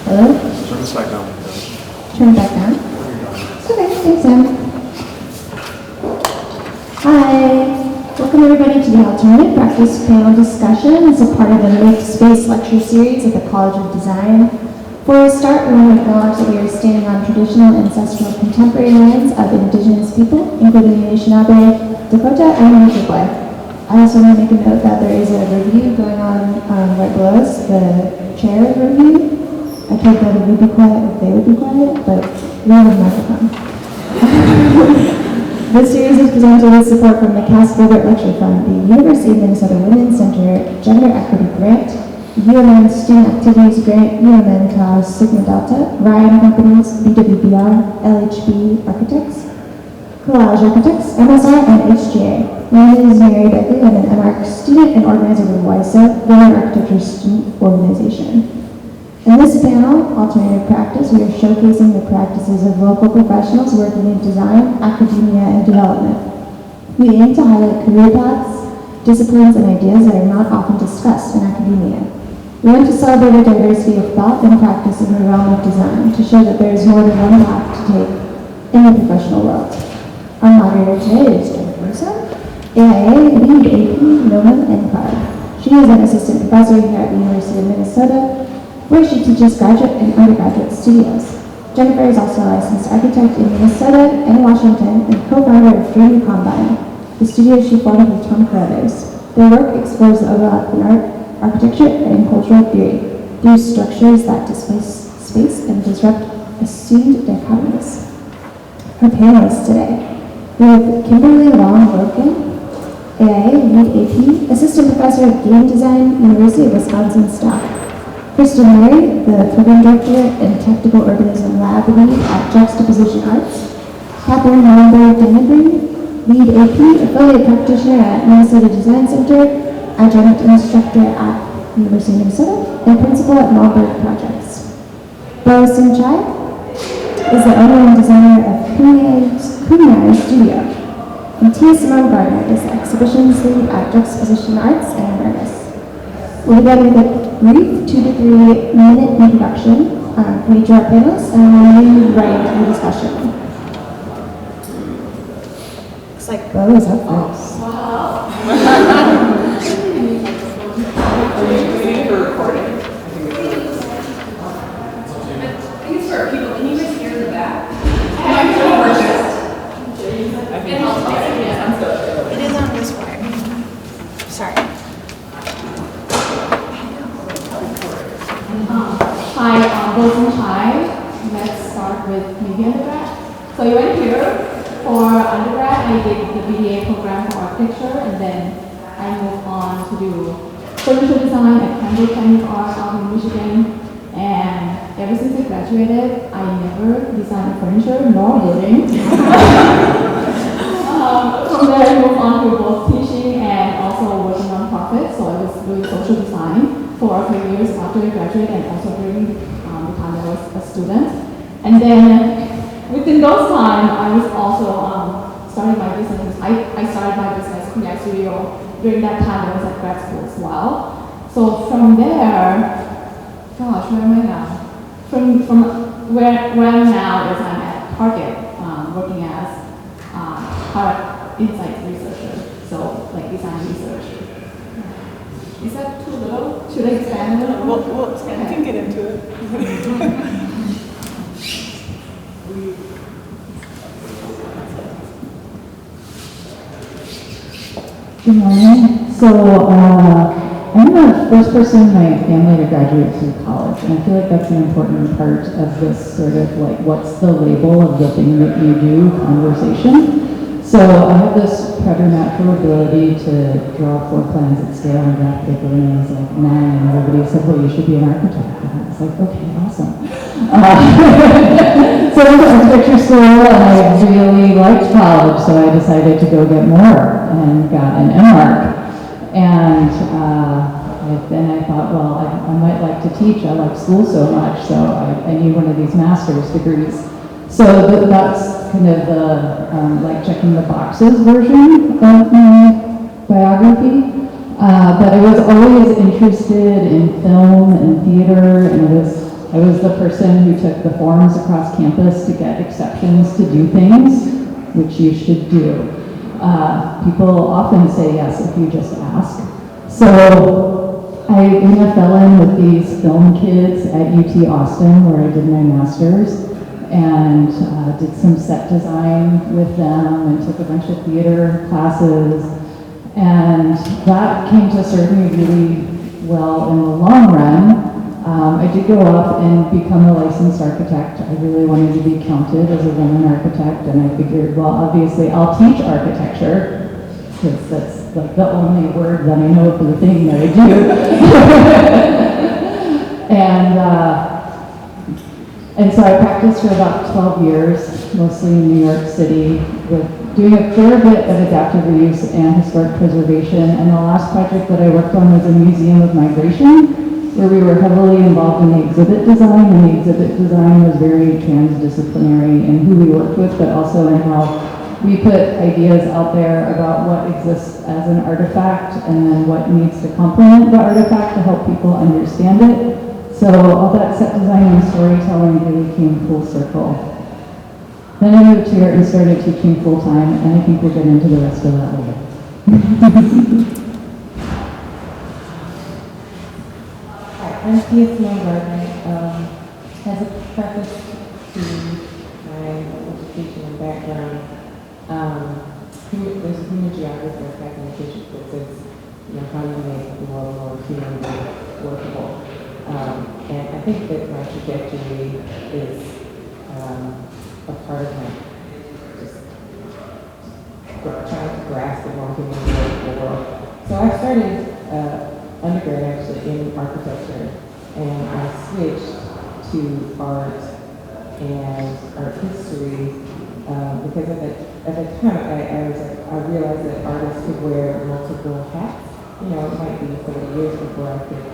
Hello? Turn this back down. Turn it back down. Okay, thanks, Sam. Hi. Welcome everybody to the Alternative Practice Panel Discussion as a part of the Make Space lecture series at the College of Design. Before we start, we want to acknowledge that we are standing on traditional, ancestral, contemporary lands of Indigenous people, including the Anishinaabe, Dakota, and Ojibwe. I also want to make a note that there is a review going on right below us, the chair review. I told them we'd be quiet if they would be quiet, but we have a microphone. This series is presented with support from the Cass Gilbert Lecture Fund, the University of Minnesota Women's Center Gender Equity Grant, UMN Student Activities Grant, UMN Tau Sigma Delta, Ryan Companies, BWBR, LHB Architects, Collage Architects, MSR, and HGA. My name is Mary Beckley. I'm an MArch student and organizer with WISA, Women Architecture Student Organization. In this panel, Alternative Practice, we are showcasing the practices of local professionals working in design, academia, and development. We aim to highlight career paths, disciplines, and ideas that are not often discussed in academia. We want to celebrate a diversity of thought and practice in the realm of design to show that there is more than one path to take in the professional world. Our moderator today is Jennifer Russo, AIA Lead AP Noma NCAR. She is an assistant professor here at the University of Minnesota, where she teaches graduate and undergraduate studios. Jennifer is also a licensed architect in Minnesota and Washington and co-founder of Dream Combine, the studio she formed with Tom Carruthers. Their work explores the overlap in art, architecture, and cultural theory through structures that displace space and disrupt assumed dichotomies. Her panelists today, we have Kimberly Long-Wilkin, AIA Lead AP, Assistant Professor of Game Design, University of Wisconsin staff. Kristen Murray, the Program Director and Technical Urbanism Lab Lead at Juxtaposition Arts. Catherine Malmberg-Dennebreen, Lead AP, Affiliate Practitioner at Minnesota Design Center, Adjunct Instructor at University of Minnesota, and Principal at Malmberg Projects. Bo Sim-Chai is the owner and designer of Kunyai Studio. And Tia Simone Gardner is the Exhibitions Lead at Juxtaposition Arts and Awareness. We'll begin with a brief 2 to 3 minute introduction from each of our panelists, and then we'll move right into the discussion. Looks like Bo is up first. Wow. Are you waiting for recording? I think it's for people. Can you guys hear in the back? It is on this wire. Sorry. Hi, I'm Bo Sim-Chai. Let's start with maybe undergrad. So I went here for undergrad. I did the BDA program for architecture, and then I moved on to do furniture design at Cambridge Chinese Art out in Michigan. And ever since I graduated, I never designed furniture nor building. From there, I moved on to both teaching and also working on nonprofits. So I was doing social design for a few years after I graduated, and also during the time I was a student. And then within those time, I was also starting my business. I started my business, Kunyai Studio. During that time, I was at grad school as well. So from there, gosh, where am I now? From where I am now is I'm at Target, working as product insights researcher. So like design research. Is that too little? Should I expand a little? We'll expand. I can get into it. Good morning. So I'm the first person in my family to graduate through college, and I feel like that's an important part of this sort of like what's the label of the thing that you do conversation. So I have this preternatural ability to draw floor plans at scale on graph paper when I was like 9, and everybody said, well, you should be an architect. And I was like, okay, awesome. So I went to architecture school, and I really liked college, so I decided to go get more and got an MArch. And then I thought, well, I might like to teach. I like school so much, so I need one of these master's degrees. So that's kind of the like checking the boxes version of my biography. But I was always interested in film and theater, and I was I was the person who took the forms across campus to get exceptions to do things, which you should do. People often say yes if you just ask. So I kind of fell in with these film kids at UT Austin where I did my master's, and did some set design with them and took a bunch of theater classes. And that came to serve me really well in the long run. I did go up and become a licensed architect. I really wanted to be counted as a woman architect, and I figured, well, obviously I'll teach architecture, because that's like the only word that I know for the thing that I do. And so I practiced for about 12 years, mostly in New York City, with doing a fair bit of adaptive reuse and historic preservation. And the last project that I worked on was a museum of migration, where we were heavily involved in the exhibit design, and the exhibit design was very transdisciplinary in who we worked with, but also in how we put ideas out there about what exists as an artifact and then what needs to complement the artifact to help people understand it. So all that set design and storytelling really came full circle. Then I moved here and started teaching full time, and I think we'll get into the rest of that later. I'm Tia Simone Gardner. As a preface to my education and background, there's a human geographer back in the kitchen that says, how do you make the world more humanly workable? And I think that my trajectory is a part of my just trying to grasp the more humanly workable world. So I started undergrad actually in architecture, and I switched to art and art history because at the time I realized that artists could wear multiple hats. It might be 30 years before I could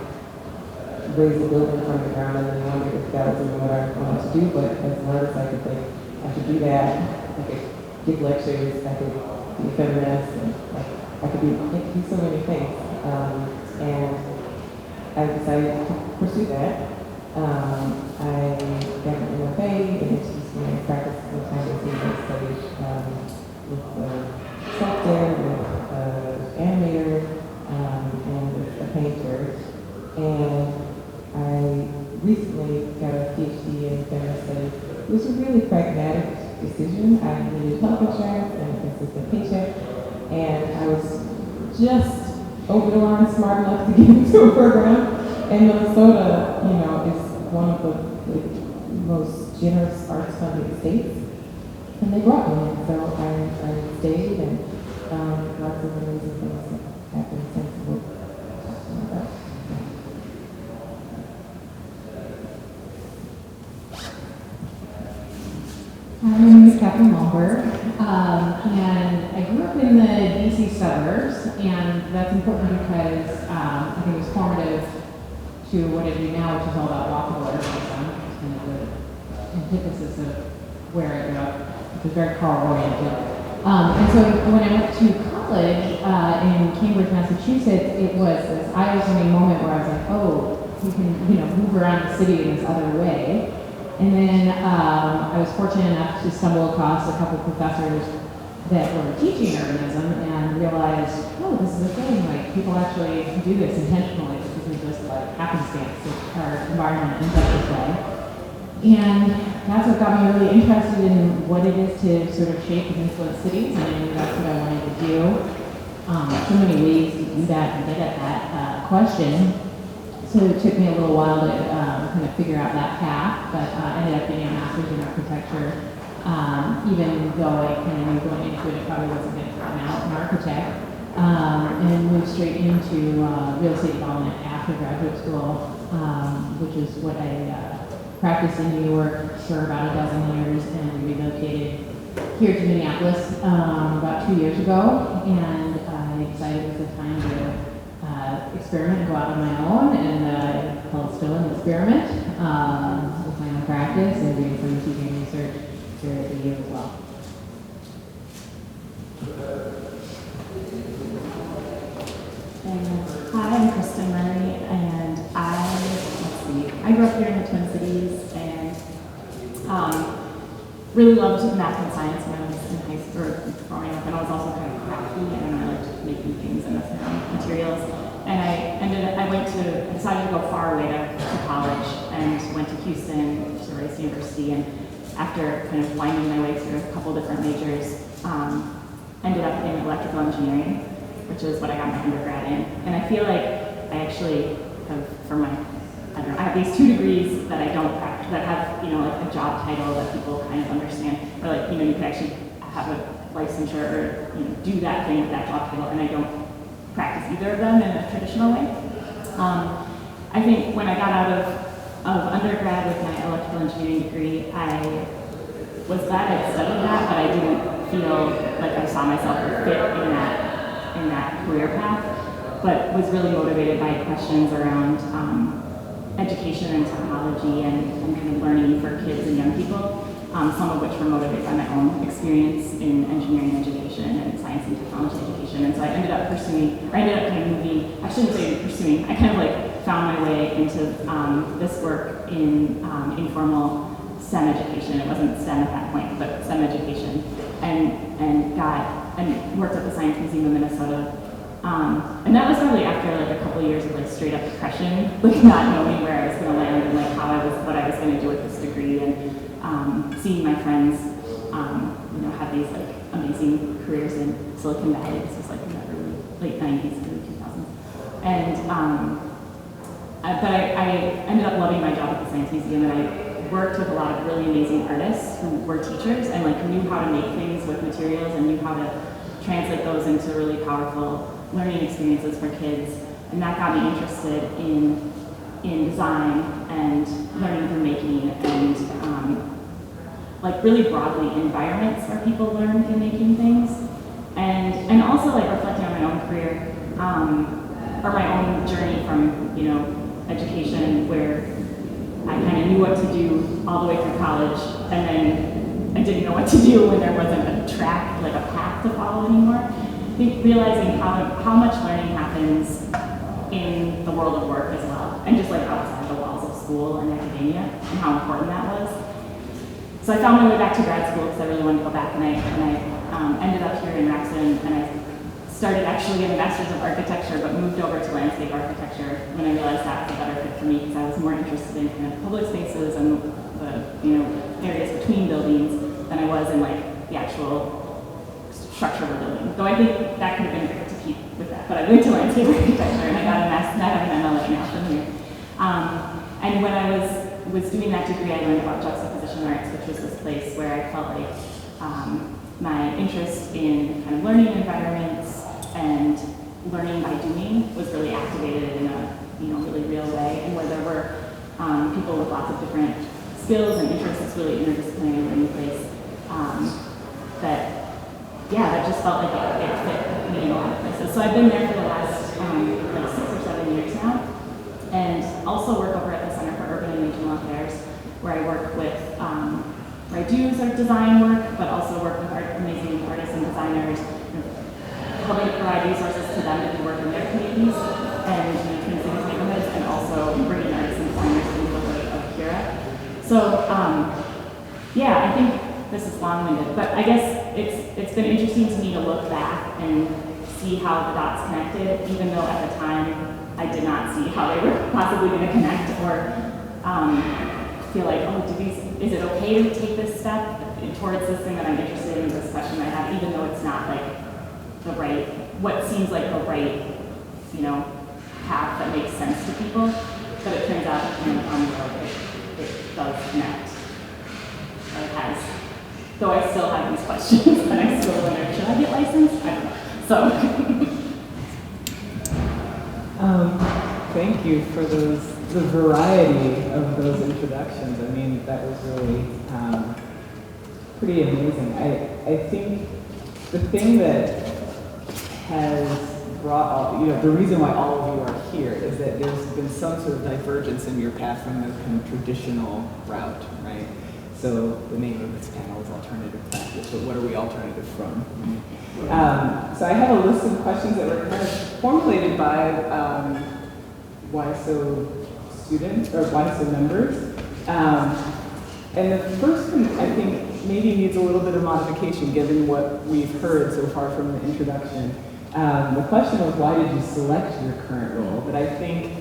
raise a building from the ground and then wonder if that was even what I wanted to do. But as an artist, I could think I could do that. I could give lectures. I could be a feminist, and I could do so many things. And I decided to pursue that. I got an MFA in interdisciplinary practice and time and studied with a sculptor, with an animator, and with a painter. And I recently got a PhD in feminist studies. It was a really pragmatic decision. I needed health insurance and a consistent paycheck, and I was just over the line smart enough to get into a program. And Minnesota, is one of the most generous arts funded states. And they brought me in, so I stayed, and lots of amazing things have happened since we'll talk about. My name is Catherine Malberg, and I grew up in the DC suburbs, and that's important because I think it was formative to what I do now, which is all about walkable urbanism. It's kind of the antithesis of where I grew up, which was very car-oriented. And so when I went to college in Cambridge, Massachusetts, it was this eye-opening moment where I was like, oh, you can move around the city in this other way. And then I was fortunate enough to stumble across a couple professors that were teaching urbanism and realized, oh, this is a thing, like people actually do this intentionally. This isn't just like happenstance, our environment ends up this way. And that's what got me really interested in what it is to sort of shape and influence cities, and I knew that's what I wanted to do. So many ways to do that and get at that question. So it took me a little while to kind of figure out that path, but I ended up getting a master's in architecture, even though I kind of knew going into it, it probably wasn't going to turn out an architect, and moved straight into real estate development after graduate school, which is what I practiced in New York for about 12 years, and relocated here to Minneapolis about 2 years ago, and I decided it was the time to experiment and go out on my own, and called still an experiment with my own practice and doing some teaching research here at the U as well. Hi, I'm Kristen Murray, and I I grew up here in the Twin Cities and really loved math and science when I was in high school, or growing up, and I was also kind of crafty and I liked making things and messing around with materials. And I decided to go far away to college and went to Houston, to Rice University, and after kind of winding my way through a couple different majors, ended up in electrical engineering, which is what I got my undergrad in. And I feel like I actually have, I have these 2 degrees that I don't practice, that have, like a job title that people kind of understand, or like, you could actually have a licensure or, do that thing with that job title, and I don't practice either of them in a traditional way. I think when I got out of undergrad with my electrical engineering degree, I was glad I'd studied that, but I didn't feel like I saw myself fit in that career path, but was really motivated by questions around education and technology and kind of learning for kids and young people, some of which were motivated by my own experience in engineering education and science and technology education. And so I ended up kind of moving, I shouldn't say pursuing, I kind of like found my way into this work in informal STEM education. It wasn't STEM at that point, but STEM education, and worked at the Science Museum of Minnesota. And that was probably after like a couple of years of like straight up depression, like not knowing where I was going to land and like what I was going to do with this degree, and seeing my friends, have these like amazing careers in Silicon Valley. This was like in the late 90s, early 2000s, and but I ended up loving my job at the Science Museum, and I worked with a lot of really amazing artists who were teachers and like knew how to make things with materials and knew how to translate those into really powerful learning experiences for kids. And that got me interested in design and learning through making, and like really broadly environments where people learn through making things, and also like reflecting on my own career, or my own journey from education, where I kind of knew what to do all the way through college, and then I didn't know what to do when there wasn't a track, like a path to follow anymore. I think realizing how much learning happens in the world of work as well, and just like outside the walls of school and academia, and how important that was. So I found my way back to grad school because I really wanted to go back, and I ended up here in Rexon, and I started actually getting a master's of architecture, but moved over to landscape architecture when I realized that was a better fit for me, because I was more interested in kind of public spaces and the areas between buildings than I was in like the actual structure of a building. Though I think that could have been great to keep with that, but I went to landscape architecture and I got a master's, I have an MLA now from here. And when I was doing that degree, I learned about juxtaposition arts, which was this place where I felt like my interest in kind of learning environments and learning by doing was really activated in a really real way, and where there were people with lots of different skills and interests. It's really interdisciplinary learning place that just felt like it fit me in a lot of places. So I've been there for the last like 6 or 7 years now, and also work over at the Center for Urban and Regional Affairs, where I work with where I do sort of design work, but also work with amazing artists and designers, helping to provide resources to them to do work in their communities and Twin Cities neighborhoods, and also bringing artists and designers into the work of Kira. So I think this is long-winded, but I guess it's been interesting to me to look back and see how the dots connected, even though at the time I did not see how they were possibly going to connect, or feel like, is it okay to take this step towards this thing that I'm interested in, this question I have, even though it's not like what seems like the right, path that makes sense to people, but it turns out on the road it does connect. Though I still have these questions, and I still wonder, should I get licensed? I don't know. So. Thank you for the variety of those introductions. I mean, that was really pretty amazing. I think the thing that has brought the reason why all of you are here is that there's been some sort of divergence in your path from the kind of traditional route, right? So the name of this panel is Alternative Practice, but what are we alternative from? So I have a list of questions that were kind of formulated by Why So students or YSO members. And the first one, I think, maybe needs a little bit of modification given what we've heard so far from the introduction. The question was, why did you select your current role? But I think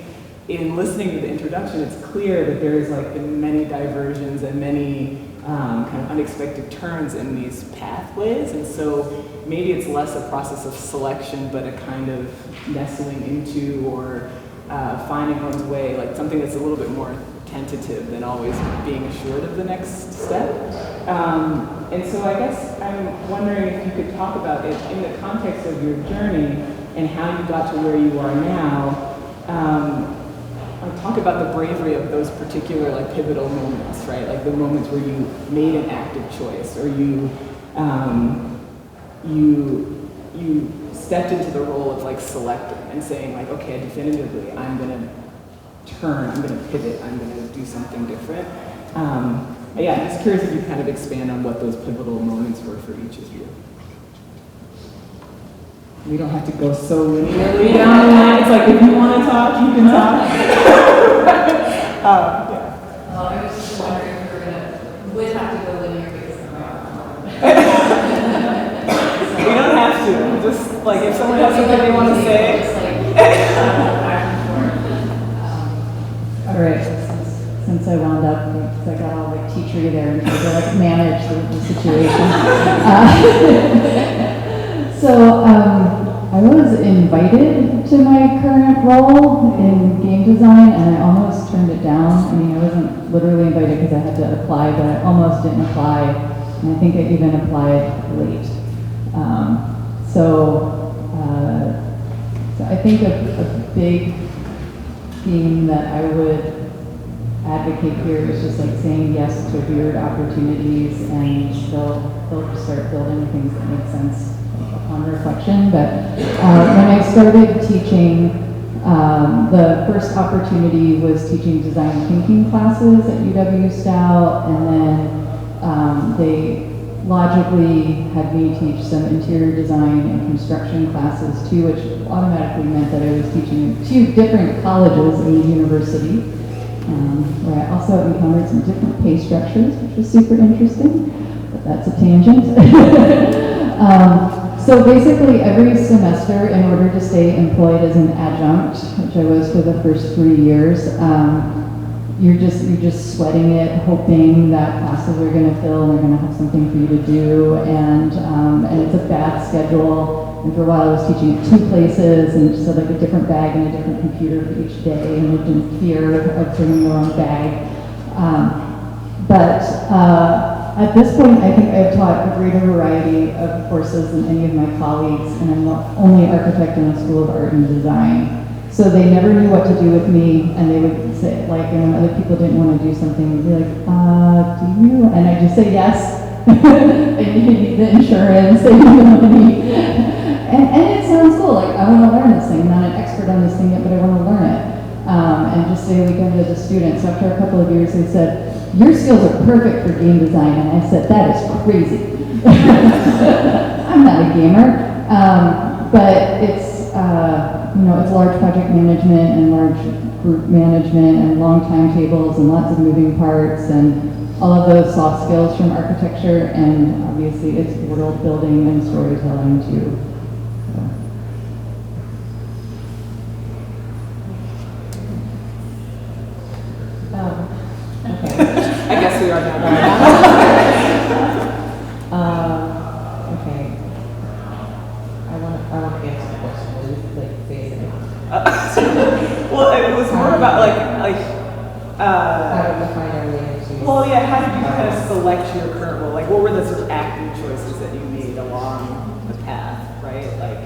in listening to the introduction, it's clear that there's like been many diversions and many kind of unexpected turns in these pathways. And so maybe it's less a process of selection, but a kind of nestling into or finding one's way, like something that's a little bit more tentative than always being assured of the next step. And so I guess I'm wondering if you could talk about it in the context of your journey and how you got to where you are now. Talk about the bravery of those particular like pivotal moments, right? Like the moments where you made an active choice, or you stepped into the role of like selecting and saying like, okay, definitively, I'm gonna turn, I'm gonna pivot, I'm gonna do something different. Yeah, I'm just curious if you kind of expand on what those pivotal moments were for each of you. We don't have to go so linearly down the line. It's like if you want to talk, you can talk. Yeah. I was just wondering if would have to go linear because We don't have to. Just like if someone has something they want to say. Just like back and forth. All right, since I wound up, because I got all like teachery there and tried to like manage the situation. I was invited to my current role in game design, and I almost turned it down. I mean, I wasn't literally invited because I had to apply, but I almost didn't apply, and I think I even applied late. So I think a big theme that I would advocate here is just like saying yes to weird opportunities, and they'll just start building things that make sense upon reflection. But when I started teaching, the first opportunity was teaching design thinking classes at UW-Stout, and then they logically had me teach some interior design and construction classes too, which automatically meant that I was teaching in 2 different colleges in the university, where I also encountered some different pay structures, which was super interesting, but that's a tangent. So basically every semester, in order to stay employed as an adjunct, which I was for the first 3 years, you're just sweating it, hoping that classes are going to fill and they're going to have something for you to do, and it's a bad schedule. And for a while I was teaching at 2 places, and just had like a different bag and a different computer for each day, and lived in fear of bringing the wrong bag. At this point, I think I've taught a greater variety of courses than any of my colleagues, and I'm the only architect in the School of Art and Design. So they never knew what to do with me, and they would say, like, when other people didn't want to do something, they'd be like, do you? And I'd just say yes. I need the insurance, I need the money. And it sounds cool, like, I want to learn this thing. I'm not an expert on this thing yet, but I want to learn it. And just say we come as a student. So after a couple of years, they said, your skills are perfect for game design. And I said, that is crazy. I'm not a gamer. But it's, it's large project management and large group management and long timetables and lots of moving parts and all of those soft skills from architecture, and obviously it's world building and storytelling too. I guess we are now. Okay. I want to answer the question. What is like phasing? Well, it was more about how do we find our way into? well, yeah, how did you kind of select your current role? Like, what were the sort of active choices that you made along the path, right? Like,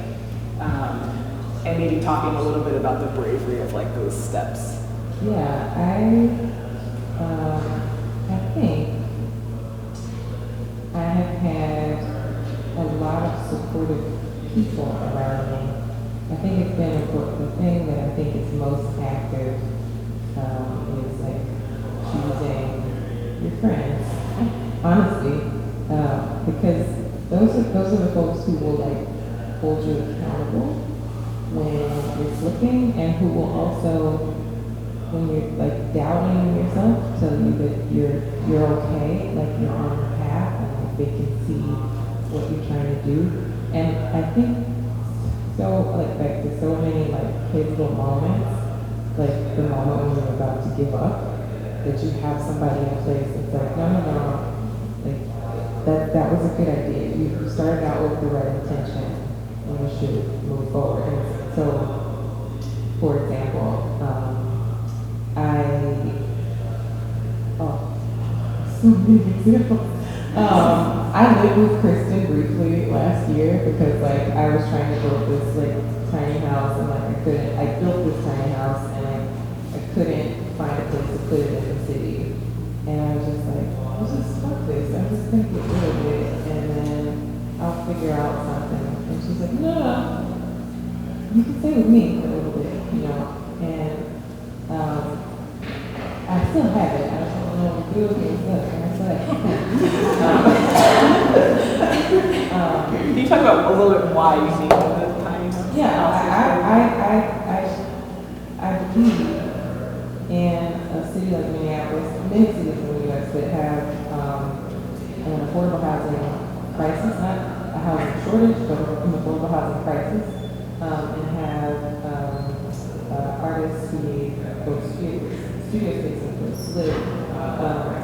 and maybe talking a little bit about the bravery of like those steps. Yeah, I think I have had a lot of supportive people around me. I think it's been important. The thing that I think is most active is like choosing your friends, honestly, because those are the folks who will like hold you accountable when you're slipping, and who will also when you're like doubting yourself, tell you that you're okay, like you're on the path, and like they can see what you're trying to do. And I think so like there's so many like pivotal moments, like the moment when you're about to give up, that you have somebody in place that's like, no, like that was a good idea. You started out with the right intention, and you should move forward. And so, for example, so many examples. I lived with Kristen briefly last year because like I was trying to build this like tiny house, and like I built this tiny house, and I couldn't find a place to put it in the city. And I was just like, let's just fuck this. I'm just gonna get rid of it, and then I'll figure out something. And she's like, no, you can stay with me for a little bit, you know. And I still have it. I don't know what to do with it, and I said, Can you talk about a little bit why you need the tiny house? yeah, I believe in a city like Minneapolis, many cities in the U.S. that have an affordable housing crisis, not a housing shortage, but an affordable housing crisis, and have artists who need both studio spaces to live.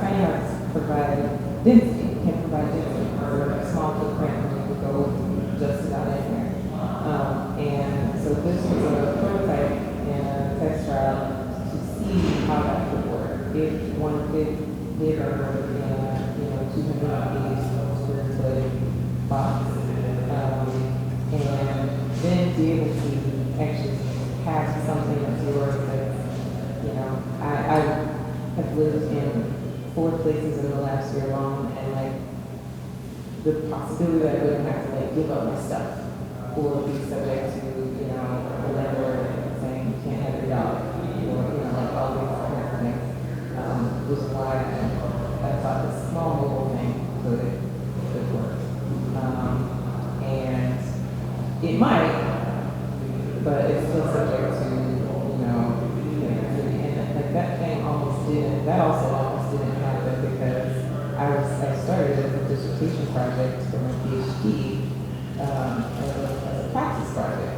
Tiny houses provide density, can provide density for a small footprint, and you could go just about anywhere. And so this was a prototype and a test trial to see how that would work. If one could live over in a 280 square foot box, and then be able to actually have something that's yours. That I have lived in 4 places in the last year alone, and like the possibility that I wouldn't have to like give up my stuff or be subject to a landlord saying you can't have your dog, or like all these kind of things, which is why I thought this small mobile thing could work. And it might, but it's still subject to and like that thing almost didn't. That also almost didn't happen because I started as a dissertation project for my PhD as a praxis project,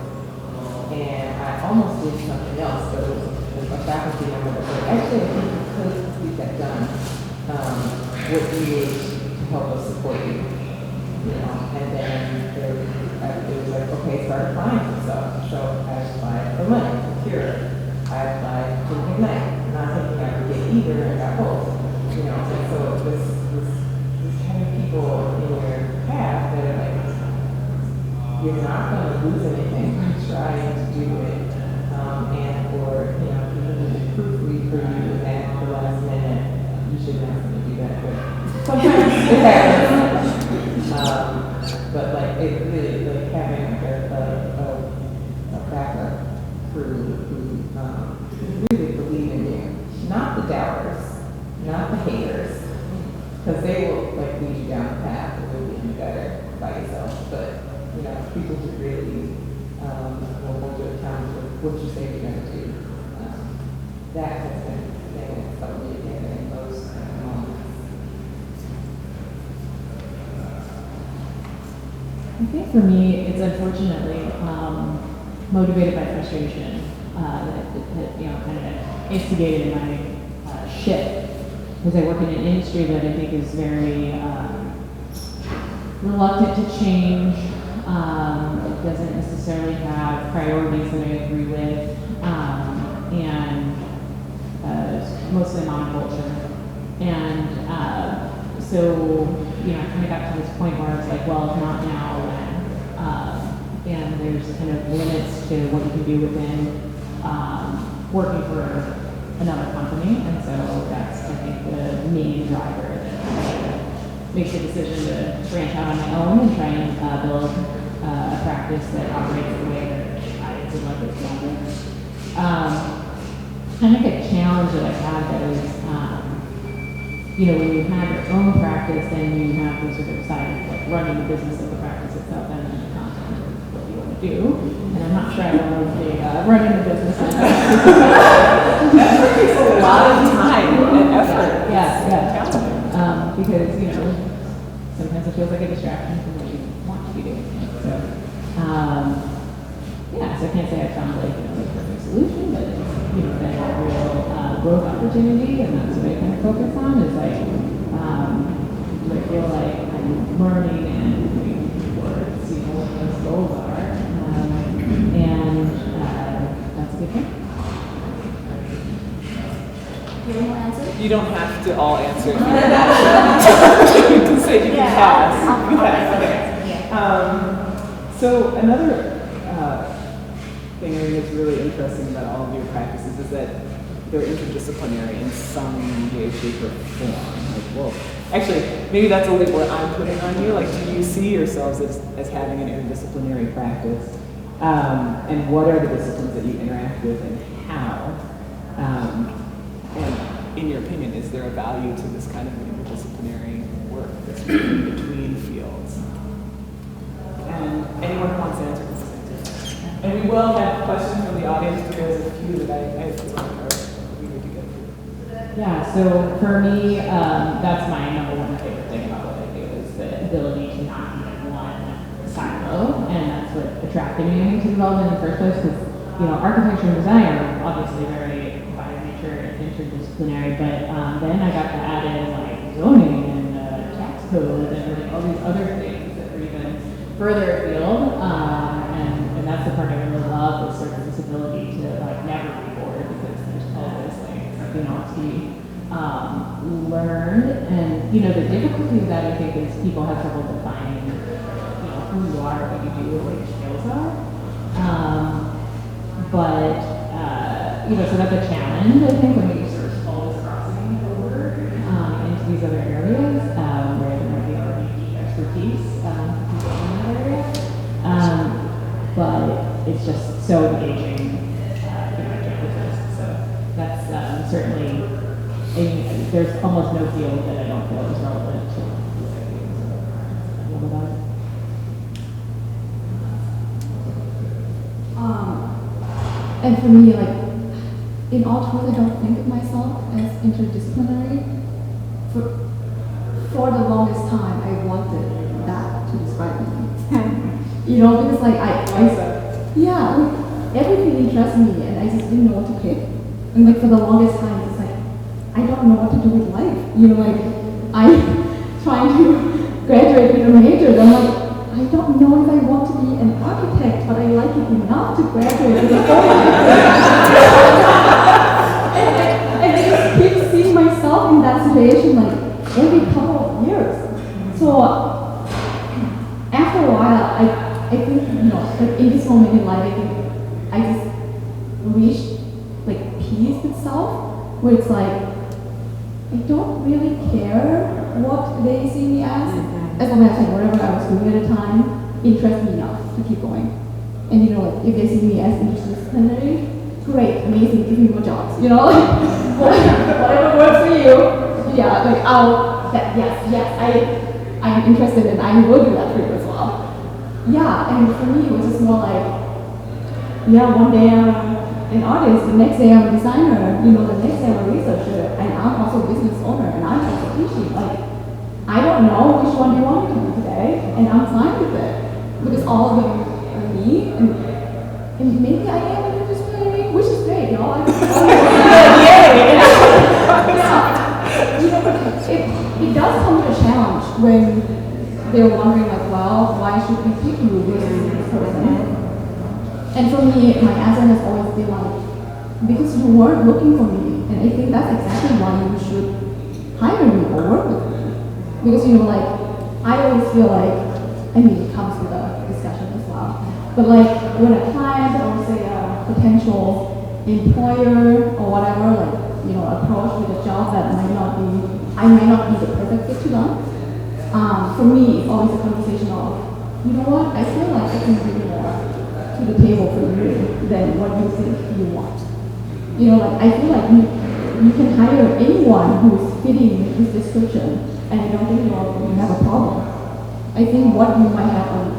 and I almost did something else, but it was a faculty member that said, actually, I think you could get that done. What do you need to help us support you? And then it was like, okay, start applying for stuff. So I applied for money, for Cure. I applied for Ignite, not thinking I would get either, and I got both. And so this kind of people in your path that are like, you're not going to lose anything by trying to do it, or even if it's proofread for you at the last minute, you shouldn't have to do that. But sometimes it happens. But like it really like having a backup crew who really believe in you, not the doubters, not the haters, because they will like lead you down the path and you'll be better by yourself. But people who really will hold you accountable for what you say you're going to do. That has been the thing that's helped me together in those moments. I think for me, it's unfortunately motivated by frustration that kind of instigated my shift, because I work in an industry that I think is very reluctant to change. It doesn't necessarily have priorities that I agree with, and it's mostly monoculture. And so, I kind of got to this point where I was like, well, if not now, when? And there's kind of limits to what you can do within working for another company. And so that's, I think, the main driver that makes the decision to branch out on my own and try and build a practice that operates the way that I would like it to operate. I think a challenge that I had that is, when you have your own practice, then you have the sort of side of like running the business of the practice itself and then the content of what you want to do. And I'm not sure I love the running the business. So I can't say I found like, the perfect solution, but it's, been a real growth opportunity, and that's what I kind of focus on is like, I feel like I'm learning and moving towards, what those goals are, and that's a good thing. You want to answer? You don't have to all answer. You can say you can pass. So another thing I think that's really interesting about all of your practices is that they're interdisciplinary in some way, shape, or form. Like, well, actually, maybe that's a label that I'm putting on you. Like, do you see yourselves as having an interdisciplinary practice? And what are the disciplines that you interact with and how? And in your opinion, is there a value to this kind of interdisciplinary work that's moving between fields? And anyone who wants to answer this. And we will have questions from the audience, but there's a few that I feel like are eager to get through. Yeah, so for me, that's my number one favorite thing about what I do is the ability to not be in one silo, and that's what attracted me to development in the first place. Because architecture and design are obviously very by nature interdisciplinary, but then I got to add in like zoning and tax code and like, all these other things that are even further afield, and that's the part I really love is sort of this ability to like never be bored because there's always like to be learned, and the difficulty of that I think is people have trouble defining who you are, what you do, what your skills are, so that's a challenge I think when you sort of always crossing over into these other areas where there might be already deep expertise people in that area. But it's just so engaging, I can't resist. So that's certainly, there's almost no field that I don't feel is relevant to what I do. So I love about it. And for me, like, in all truth, I don't think of myself as interdisciplinary. For the longest time, I wanted that to describe me. Because like yeah, like, everything interests me, and I just didn't know what to pick. And like for the longest time, it's like I don't know what to do with life. Like I'm trying to graduate with a major, and I'm like I don't know if I want to be an architect, but I like it enough to graduate with a and I just keep seeing myself in that situation like every couple of years. So after a while, I think, like in this moment in life, I think I just reached like peace with self, where it's like, I don't really care what they see me as long as like whatever I was doing at the time interests me enough to keep going. And like if they see me as interdisciplinary, great, amazing, give me more jobs, whatever works for you. Yeah, like I'm interested and I will do that for you as well. Yeah, and for me it was just more like, one day I'm an artist, the next day I'm a designer, the next day I'm a researcher, and I'm also a business owner, and I'm also teaching. Like, I don't know which one you want me to do today, and I'm fine with it, because all of them are me, and maybe I am interdisciplinary, which is great, It does come to a challenge when they're wondering like, well, why should we pick you versus this person? And for me, my answer has always been like, because you weren't looking for me, and I think that's exactly why you should hire me or work with me. Because like, I always feel like, it comes with a discussion as well. But like, when a client or say a potential employer or whatever, like, approach with a job that I may not be the perfect fit to them. For me, it's always a conversation of, you know what, I feel like I can bring more to the table for you than what you think you want. Like I feel like you can hire anyone who is fitting this description, and I don't think you have a problem. I think what you might have a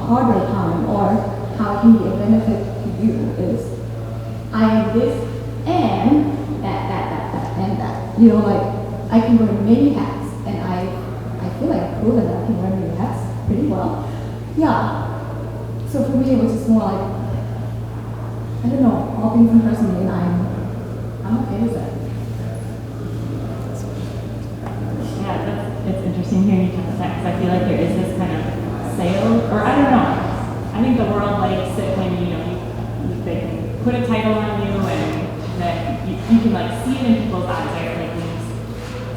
harder time, or how it can be a benefit to you is, I am this and that and that. Like I can wear many hats, and I feel like I've proven that I can wear many hats pretty well. Yeah. So for me, it was just more like, I don't know, all things in person, and I'm okay with it. Yeah, it's interesting hearing you talk about that because I feel like there is this kind of sale, or I don't know. I think the world likes it when they can put a title on you and that you can like see it in people's eyes, right? Like when you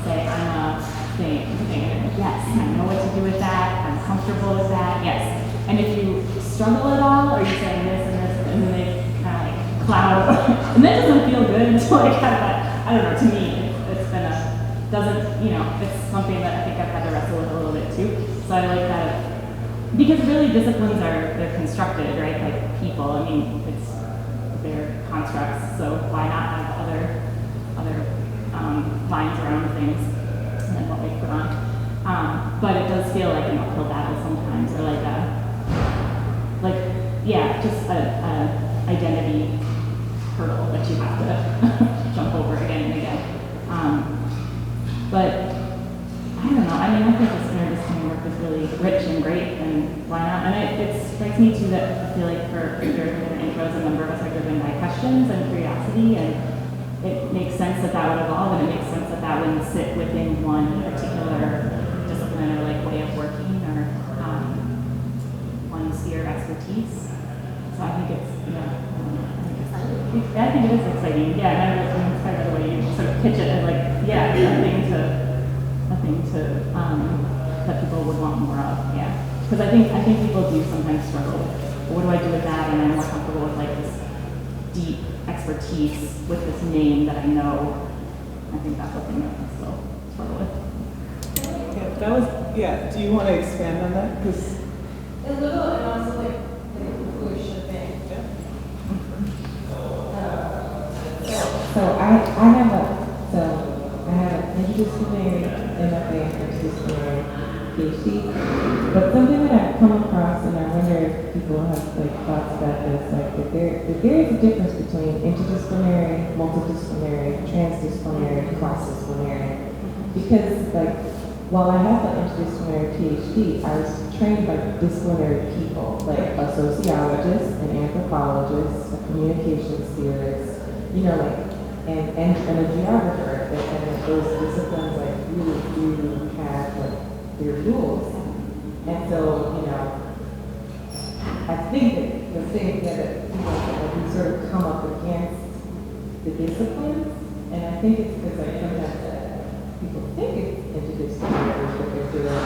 say, I'm a thing, and yes, I know what to do with that, I'm comfortable with that, yes. And if you struggle at all, or you say this and this, and then they kind of like cloud, and that doesn't feel good. So like kind of, I don't know. To me, it's been it's something that I think I've had to wrestle with a little bit too. So I like that because really disciplines they're constructed, right? Like people. I mean, they're constructs. So why not have other lines around things than what we put on? But it does feel like an uphill battle sometimes, or just a identity hurdle that you have to jump over again and again. But I don't know. I mean, I think this interdisciplinary work is really rich and great, and why not? And it strikes me too that I feel like for your intros, a number of us are driven by questions and curiosity, and it makes sense that would evolve, and it makes sense that wouldn't sit within one particular discipline or like way of working or one sphere of expertise. So I think I think it is exciting. Yeah, and I'm inspired by the way you sort of pitch it as like, yeah, nothing to that people would want more of. Yeah, because I think people do sometimes struggle with, well, what do I do with that? And I'm more comfortable with like this deep expertise with this name that I know. I think that's the thing that I still struggle with. Do you want to expand on that? Because A little, and also like the inclusion thing. So I have an interdisciplinary MFA and interdisciplinary PhD, but something that I've come across, and I wonder if people have like thoughts about this, like that there is a difference between interdisciplinary, multidisciplinary, transdisciplinary, cross-disciplinary, because like while I have an interdisciplinary PhD, I was trained by disciplinary people, like a sociologist, an anthropologist, a communications theorist, and a geographer, and those disciplines like really do have like their rules. And so, I think that the thing that we sort of come up against the disciplines, and I think it's because like sometimes people think it's interdisciplinary, but they're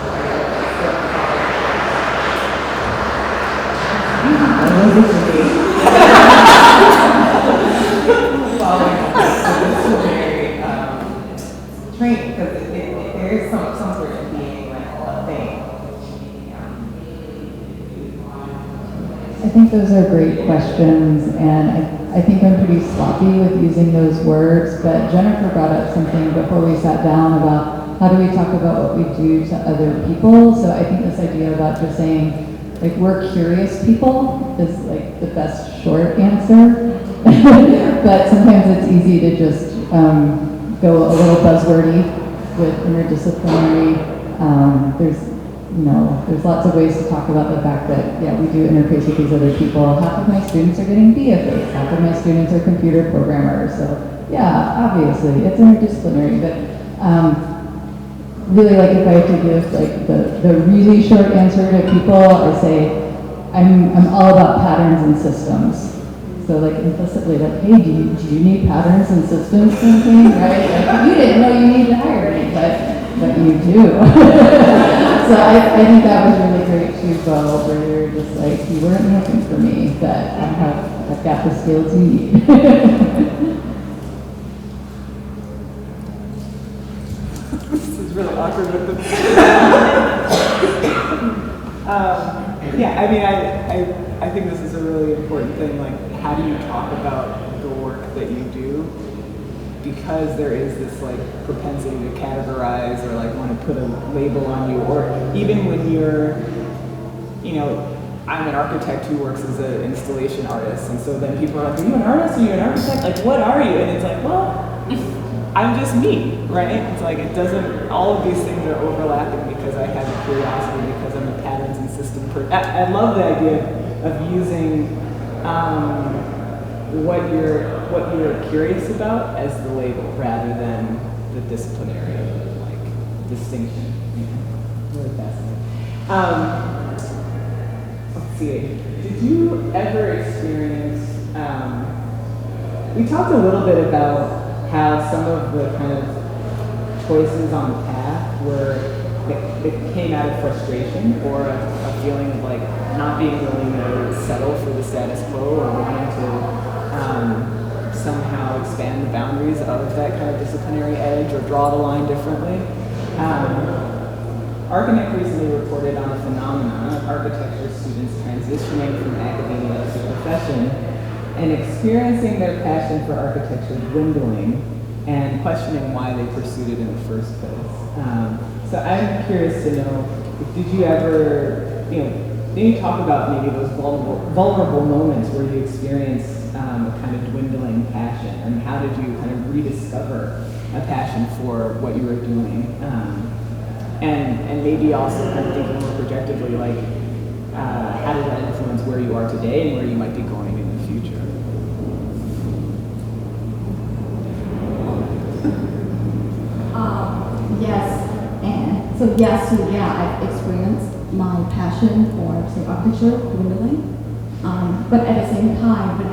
following disciplinary training, because there is some sort of being like a thing. I think those are great questions, and I think I'm pretty sloppy with using those words, but Jennifer brought up something before we sat down about how do we talk about what we do to other people. So I think this idea about just saying, like, we're curious people is like the best short answer. But sometimes it's easy to just go a little buzzwordy with interdisciplinary. There's lots of ways to talk about the fact that, yeah, we do interface with these other people. Half of my students are getting BFAs, half of my students are computer programmers. So yeah, obviously it's interdisciplinary, but really, like, if I have to give like the really short answer to people, I say I'm all about patterns and systems. So like implicitly, like, hey, do you need patterns and systems thinking, right? Like, you didn't know you needed to hire me, but you do. So I think that was really great too, Bo, where you're just like, you weren't looking for me, but I've got the skills you need. this is really awkward with the I think this is a really important thing. Like, how do you talk about the work that you do? Because there is this like propensity to categorize or like want to put a label on you, or even when you're, I'm an architect who works as an installation artist, and so then people are like, are you an artist? Are you an architect? Like, what are you? And it's like, well, I'm just me, right? It's like, it doesn't, all of these things are overlapping because I have a curiosity, because I'm a patterns and system person. I love the idea of using what you're curious about as the label rather than the disciplinary like distinction. Yeah, really fascinating. Let's see. Did you ever experience? We talked a little bit about how some of the kind of choices on the path were it came out of frustration or a feeling of like not being willing to settle for the status quo or wanting to somehow expand the boundaries of that kind of disciplinary edge or draw the line differently. Archinec recently reported on a phenomenon of architecture students transitioning from academia to profession and experiencing their passion for architecture dwindling and questioning why they pursued it in the first place. So I'm curious to know, did you ever, maybe talk about maybe those vulnerable moments where you experienced a kind of dwindling passion, and how did you kind of rediscover a passion for what you were doing? And maybe also kind of thinking more projectively, like how does that influence where you are today and where you might be going in the future? Yes, and so yes, so yeah, I've experienced my passion for say architecture dwindling. But at the same time, when I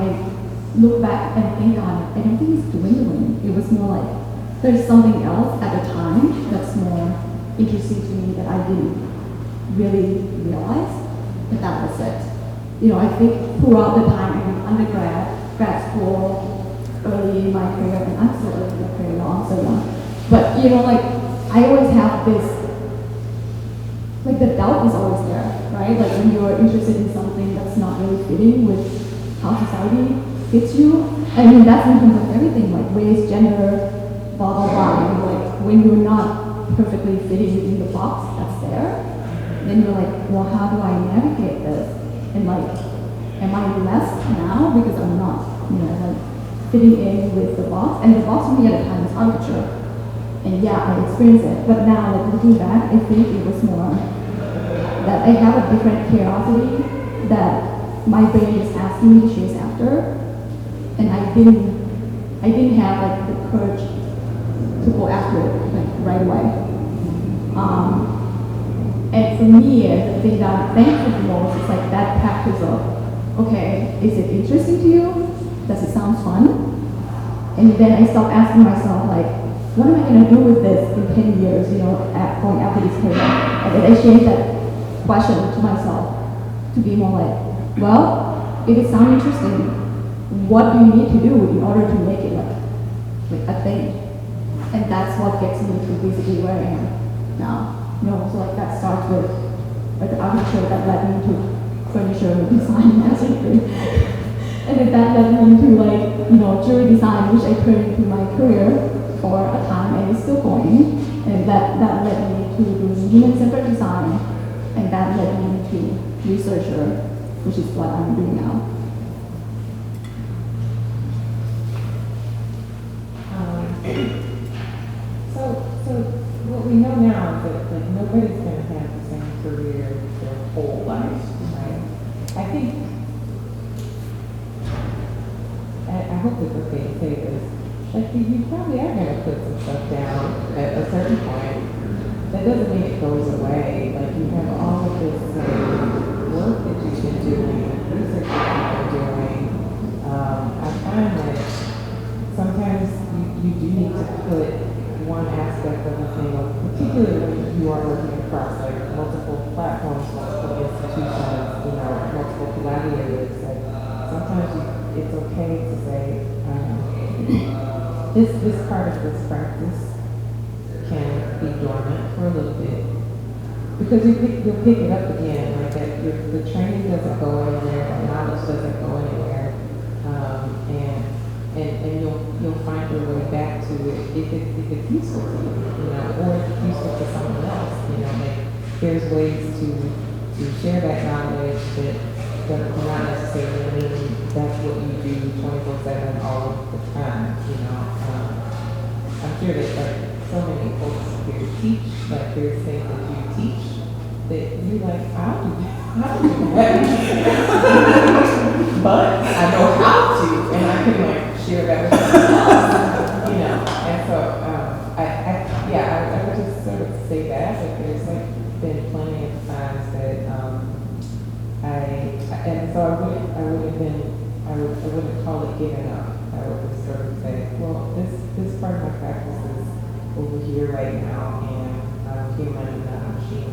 look back and think on it, I don't think it's dwindling. It was more like there's something else at the time that's more interesting to me that I didn't really realize that was it. I think throughout the time, I mean, undergrad, grad school, early in my career, and I'm still early in my career, I'm so young. But I always have this, like the doubt is always there, right? Like when you're interested in something that's not really fitting with how society fits you. I mean, that's in terms of everything, like race, gender, blah, blah, blah. And like when you're not perfectly fitting in the box that's there, then you're like, well, how do I navigate this? And like, am I less now because I'm not, like fitting in with the box? And the box for me at the time was architecture. And yeah, I experienced it. But now, like looking back, I think it was more that I have a different curiosity that my brain is asking me to chase after. And I didn't have like the courage to go after it like right away. And for me, the thing that I'm thankful for most is like that practice of, okay, is it interesting to you? Does it sound fun? And then I stopped asking myself like, what am I going to do with this in 10 years, going after this career? And then I changed that question to myself to be more like, well, if it sounds interesting, what do you need to do in order to make it like a thing? And that's what gets me to basically where I am now. So like that starts with like the architecture that led me to furniture design master degree. And then that led me to like, jewelry design, which I turned into my career for a time and it's still going. And that led me to doing human-centered design. And that led me to researcher, which is what I'm doing now. So what we know now is that like nobody's going to have the same career their whole life, right? I think, I hope it's okay to say this, like you probably are going to put some stuff down at a certain point. That doesn't mean it goes away. Like you have all of this work that you've been doing, research that you've been doing. I find that sometimes you do need to put one aspect of the thing, particularly when you are working across like multiple platforms, multiple institutions, multiple collaborators. Like sometimes it's okay to say, this part of this practice can be dormant for a little bit because you'll pick it up again. Like that, the training doesn't go anywhere, the knowledge doesn't go anywhere, and you'll find your way back to it if it's useful to you, or if it's useful to someone else. Like there's ways to share that knowledge that not necessarily mean that's what you do 24/7 all of the time. I'm sure that like so many folks here teach, like there's things that you teach that you like, how do you do that? but I know how to, and I can like share that with someone else, you know. And so, I would just sort of say that there's like been plenty of times that I wouldn't call it giving up. I would just sort of say, well, this part of my practice is over here right now, and I'm human and not a machine.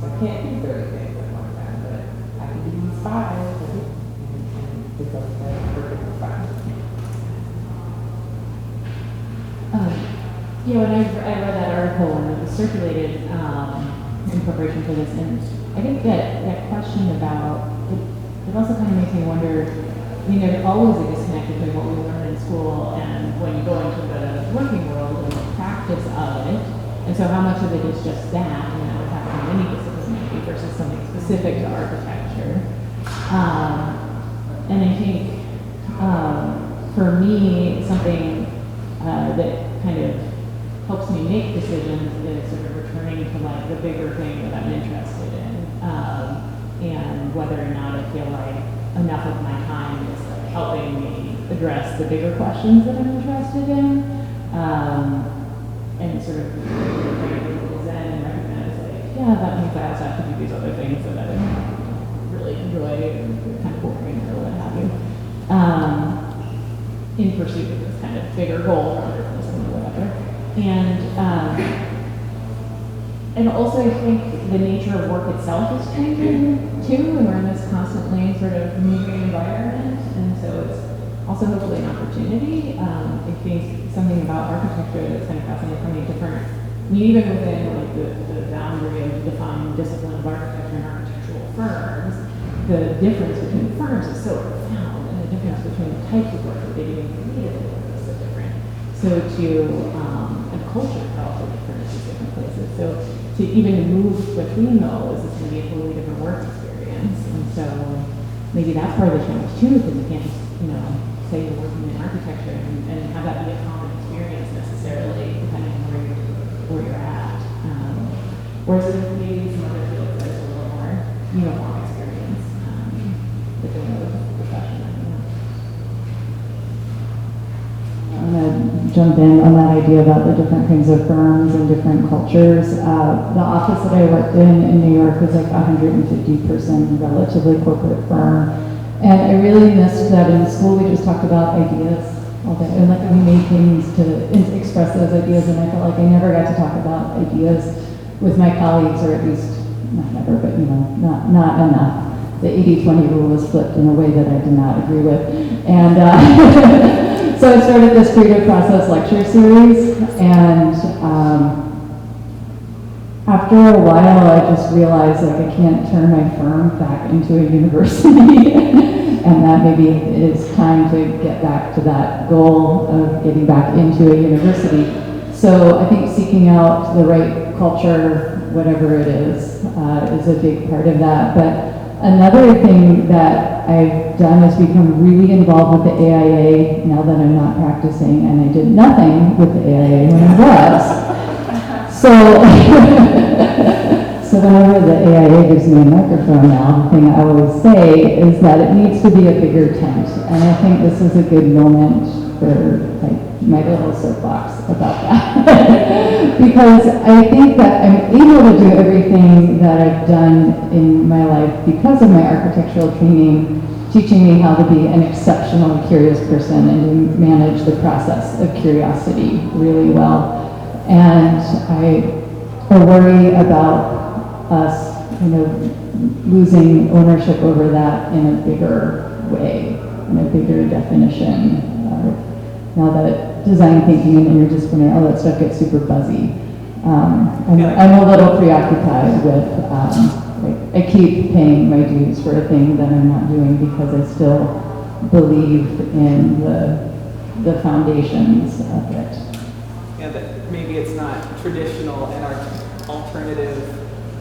So I can't do 30 things at one time, but I can do these 5, and it's okay, perfectly fine. When I read that article and it was circulated in preparation for this, and I think that question about it also kind of makes me wonder. I mean, there's always a disconnect between what we learn in school and when you go into the working world and the practice of it. And so, how much of it is just that, and that would happen in any discipline maybe versus something specific to architecture. And I think for me, something that kind of helps me make decisions is sort of returning to like the bigger thing that I'm interested in, and whether or not I feel like enough of my time is like helping me address the bigger questions that I'm interested in, and sort of zen and recognize like, yeah, that means I also have to do these other things that I don't really enjoy or kind of boring or what have you, in pursuit of this kind of bigger goal rather than something whatever. And also I think the nature of work itself is changing too, and we're in this constantly sort of moving environment, and so it's also hopefully an opportunity. I think something about architecture that's kind of fascinating for me, different, I mean, even within like the boundary of the defined discipline of architecture and architectural firms, the difference between firms is so profound, and the difference between the types of work that they do in creative work is so different. So and culture is also different in these different places. So to even move between those is going to be a totally different work experience. And so maybe that's part of the challenge too, because you can't just, say you're working in architecture and have that be a common experience necessarily, depending on where you're at. Whereas maybe some other fields there's a little more uniform experience within the profession. I'm going to jump in on that idea about the different kinds of firms and different cultures. The office that I worked in New York was like 150-person relatively corporate firm. And I really missed that in school we just talked about ideas all day. And like we made things to express those ideas, and I felt like I never got to talk about ideas with my colleagues, or at least, not never, but not enough. The 80-20 rule was flipped in a way that I did not agree with. And so I started this creative process lecture series, and after a while I just realized like I can't turn my firm back into a university, and that maybe it is time to get back to that goal of getting back into a university. So I think seeking out the right culture, whatever it is a big part of that. But another thing that I've done is become really involved with the AIA now that I'm not practicing, and I did nothing with the AIA when I was. So whenever the AIA gives me a microphone now, the thing I always say is that it needs to be a bigger tent, and I think this is a good moment for like my little soapbox about that. Because I think that I'm able to do everything that I've done in my life because of my architectural training, teaching me how to be an exceptional curious person and to manage the process of curiosity really well. And I worry about us losing ownership over that in a bigger way, in a bigger definition. Now that design thinking and interdisciplinary, all that stuff gets super buzzy. I'm a little preoccupied with, I keep paying my dues for a thing that I'm not doing because I still believe in the foundations of it. Yeah, that maybe it's not traditional and alternative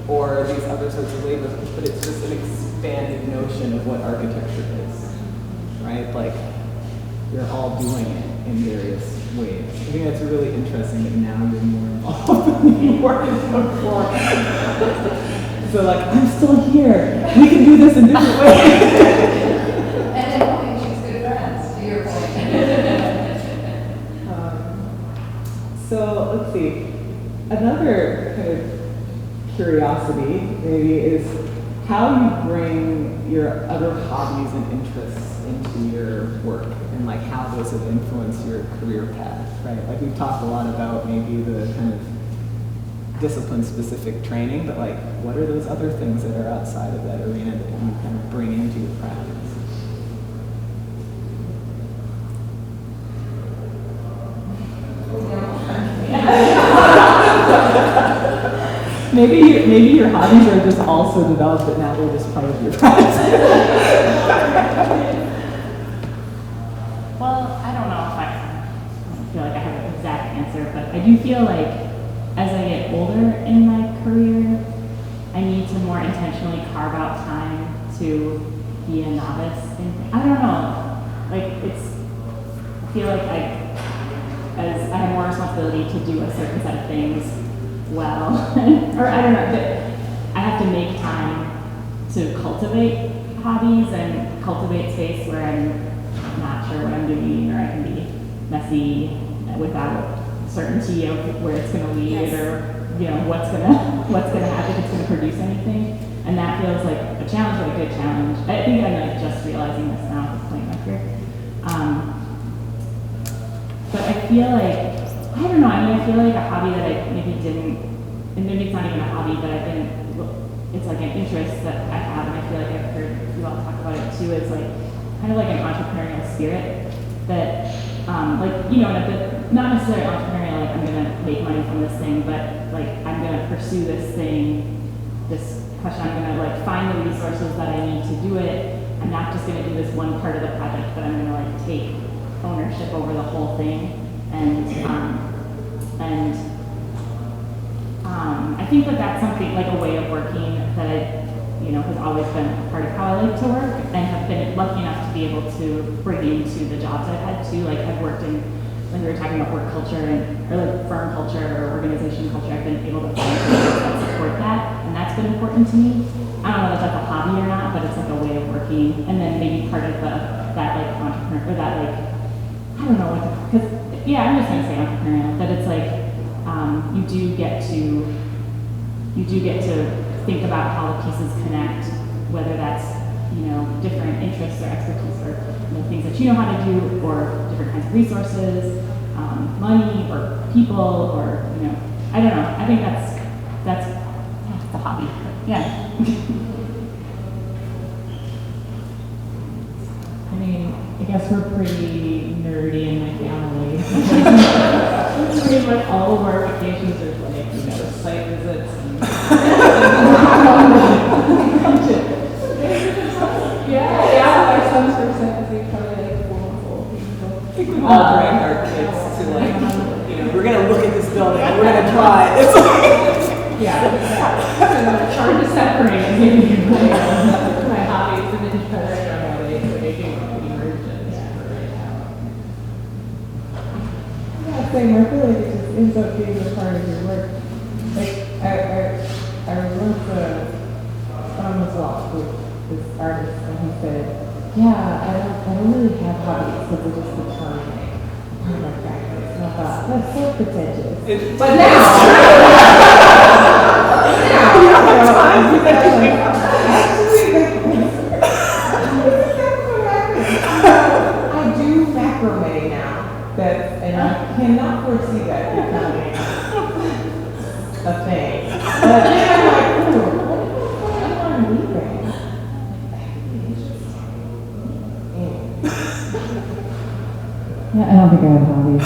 or these other sorts of labels, but it's just an expanded notion of what architecture is, right? Like, you're all doing it in various ways. I think that's really interesting that now you're more involved than you were before. So like, I'm still here. We can do this in different ways. So let's see. Another kind of curiosity maybe is how you bring your other hobbies and interests into your work, and like how those have influenced your career path, right? Like we've talked a lot about maybe the kind of discipline-specific training, but like what are those other things that are outside of that arena that you kind of bring into your practice? Maybe your hobbies are just also developed, but now they're just part of your practice. Well, I don't know if I feel like I have an exact answer, but I do feel like as I get older in my career, I need to more intentionally carve out time to be a novice. I don't know. Like I feel like as I have more responsibility to do a certain set of things well, or I don't know, but I have to make time to cultivate hobbies and cultivate space where I'm not sure what I'm doing, or I can be messy without certainty of where it's going to lead, or what's going to happen, if it's going to produce anything. And that feels like a challenge, but a good challenge. I think I'm like just realizing this now at this point in my career. But I feel like, I don't know, I feel like a hobby that I maybe didn't, and maybe it's not even a hobby, but it's like an interest that I have, and I feel like I've heard you all talk about it too, is like kind of like an entrepreneurial spirit that, not necessarily entrepreneurial, like I'm gonna make money from this thing, but like I'm gonna pursue this thing, this question, I'm gonna like find the resources that I need to do it. I'm not just gonna do this one part of the project, but I'm gonna like take ownership over the whole thing. I think that that's something like a way of working that has always been a part of how I like to work, and have been lucky enough to be able to bring into the jobs I've had too. Like I've worked in, when we were talking about work culture or like firm culture or organization culture, I've been able to find things that support that, and that's been important to me. I don't know if that's a hobby or not, but it's like a way of working, and then maybe part of that like entrepreneur, or that like, I don't know what, because I'm just gonna say entrepreneurial, but it's like you do get to think about how the pieces connect, whether that's different interests or expertise, or things that you know how to do, or different kinds of resources, money or people, or I don't know. I think that's the hobby. Yeah. I mean, I guess we're pretty nerdy in my family. Pretty much all of our vacations are like, site visits. Yeah, our son's first site visit, probably like 4 months old. I think we've all bring our kids to like, we're gonna look at this building and we're gonna try it. It's like, It's hard to separate maybe my hobbies and then try to same. I feel like it just ends up being a part of your work. Like I remember on this walk with this artist, and he said, "Yeah, I don't really have hobbies because they just become part of my practice." And I thought that's so pretentious. But I do macrame now. And I cannot foresee that becoming a thing. But then I'm like, I want to leave it. Yeah, I don't think I have hobbies.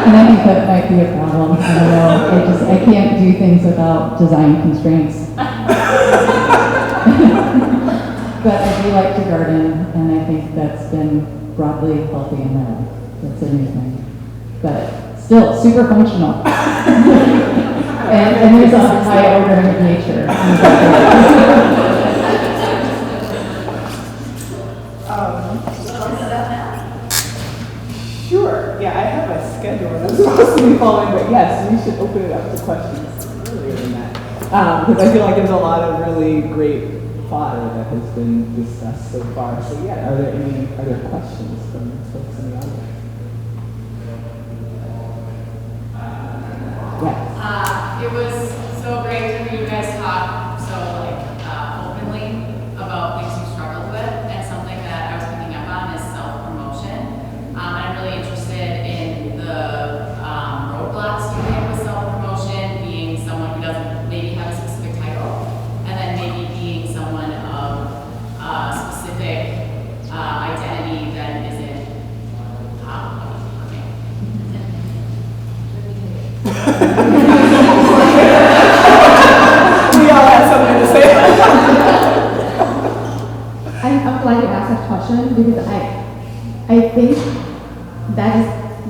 And I think that might be a problem. I don't know. I can't do things without design constraints. But I do like to garden, and I think that's been broadly healthy in my life. That's a new thing. But still, super functional. and there's a high order of nature. Sure. Yeah, I have a schedule that I'm supposed to be following, but yes, we should open it up to questions earlier than that. Because I feel like there's a lot of really great fodder that has been discussed so far. So yeah, are there questions from folks in the audience?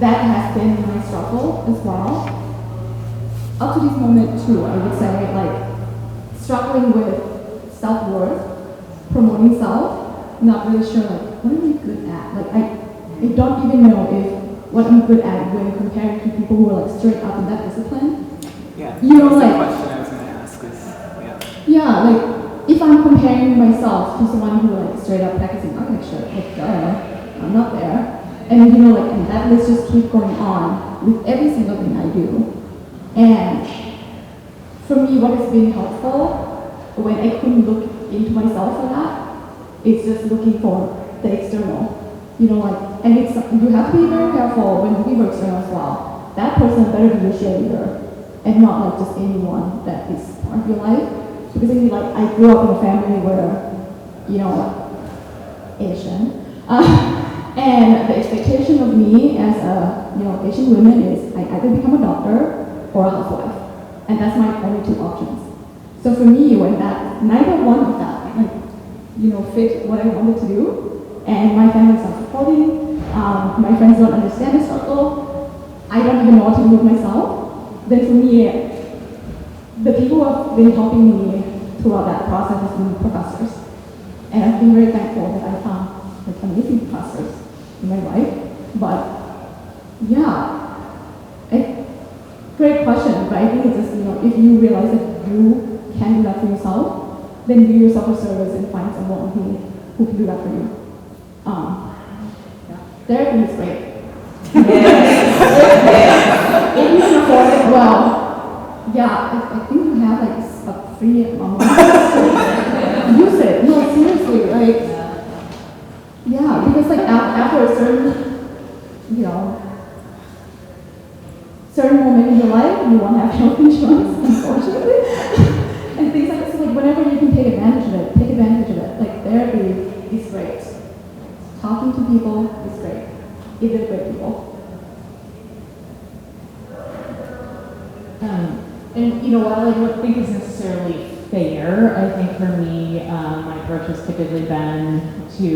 that has been my struggle as well. Up to this moment too, I would say, like, struggling with self-worth, promoting self, not really sure, like, what am I good at? Like, I don't even know if what I'm good at when compared to people who are, like, straight up in that discipline. Yeah. You know, that's like- the question I was going to ask is, yeah. Yeah, like, if I'm comparing myself to someone who, like, straight up practicing architecture, like, duh, I'm not there. And, you know, like, and that list just keep going on with every single thing I do. And for me, what has been helpful when I couldn't look into myself for that, is just looking for the external. You know, like, and it's, you have to be very careful when looking for external as well. That person better be your cheerleader, and not like just anyone that is part of your life. Because I mean, like, I grew up in a family where, you know, Asian, and the expectation of me as a, you know, Asian woman is I either become a doctor or a housewife. And that's my only two options. So for me, when that, neither one of that, like, you know, fit what I wanted to do, and my family's not supporting, my friends don't understand the struggle, I don't even know what to do with myself, then for me, the people who have been helping me throughout that process has been professors. And I've been very thankful that I found like amazing professors in my life. But yeah, great question, but I think it's just, you know, if you realize that you can do that for yourself, then do yourself a service and find someone who can do that for you. Therapy is great. If you can afford it, well, yeah, I think you have like a free use it. No, seriously, like, yeah, because like after a certain, you know, certain moment in your life, you want to have health insurance, unfortunately. And things like that. So like whenever you can take advantage of it, take advantage of it. Like therapy is great. Talking to people is great. If they're great people. And you know, while I don't think it's necessarily fair, I think for me, my approach has typically been to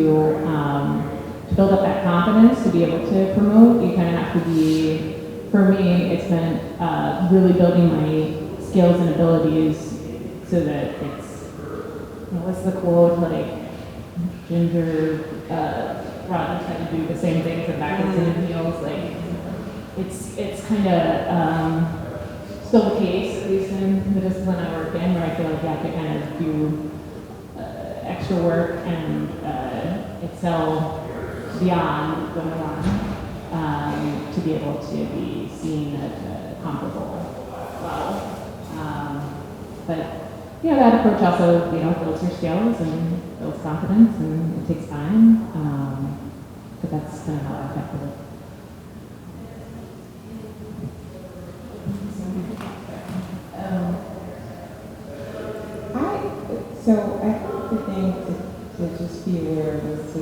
build up that confidence to be able to promote. You kind of have to be, for me, it's been really building my skills and abilities so that it's, you know, what's the quote, like, Ginger Rogers had to do the same things and back in heels, like, it's kind of, still the case, at least in the discipline I work in, where I feel like you have to kind of do extra work and excel beyond the norm to be able to be seen at a comparable level. But you know, that approach also, you know, builds your skills and builds confidence, and it takes time. But that's kind of how I affected it. So I think the thing to just be aware of is to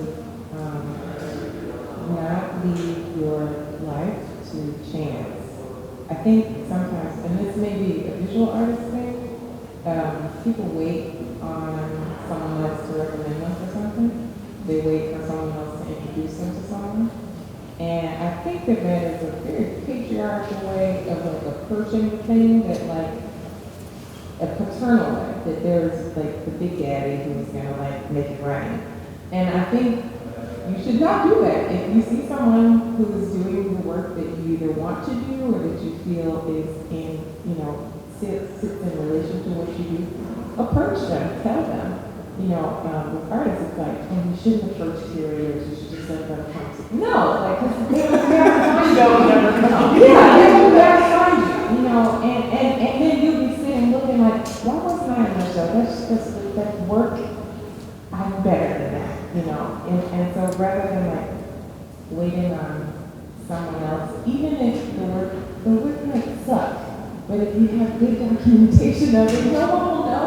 not leave your life to chance. I think sometimes, and this may be a visual artist thing, people wait on someone else to recommend them for something. They wait for someone else to introduce them to someone. And I think that is a very patriarchal way of like approaching the thing, that like a paternal way, that there's like the big daddy who's gonna like make it rain. And I think you should not do that. If you see someone who is doing the work that you either want to do or that you feel is in, you know, sits in relation to what you do, approach them, tell them. You know, with artists, it's like, oh, you shouldn't approach curators, you should just let them come to you. No, like, because they will never find you. Yeah, they will never find you, you know, and then you'll be sitting looking like, why wasn't I in the show? That's work, I'm better than that, you know. And so rather than like waiting on someone else, even if the work might suck, but if you have good documentation of it, no one will know.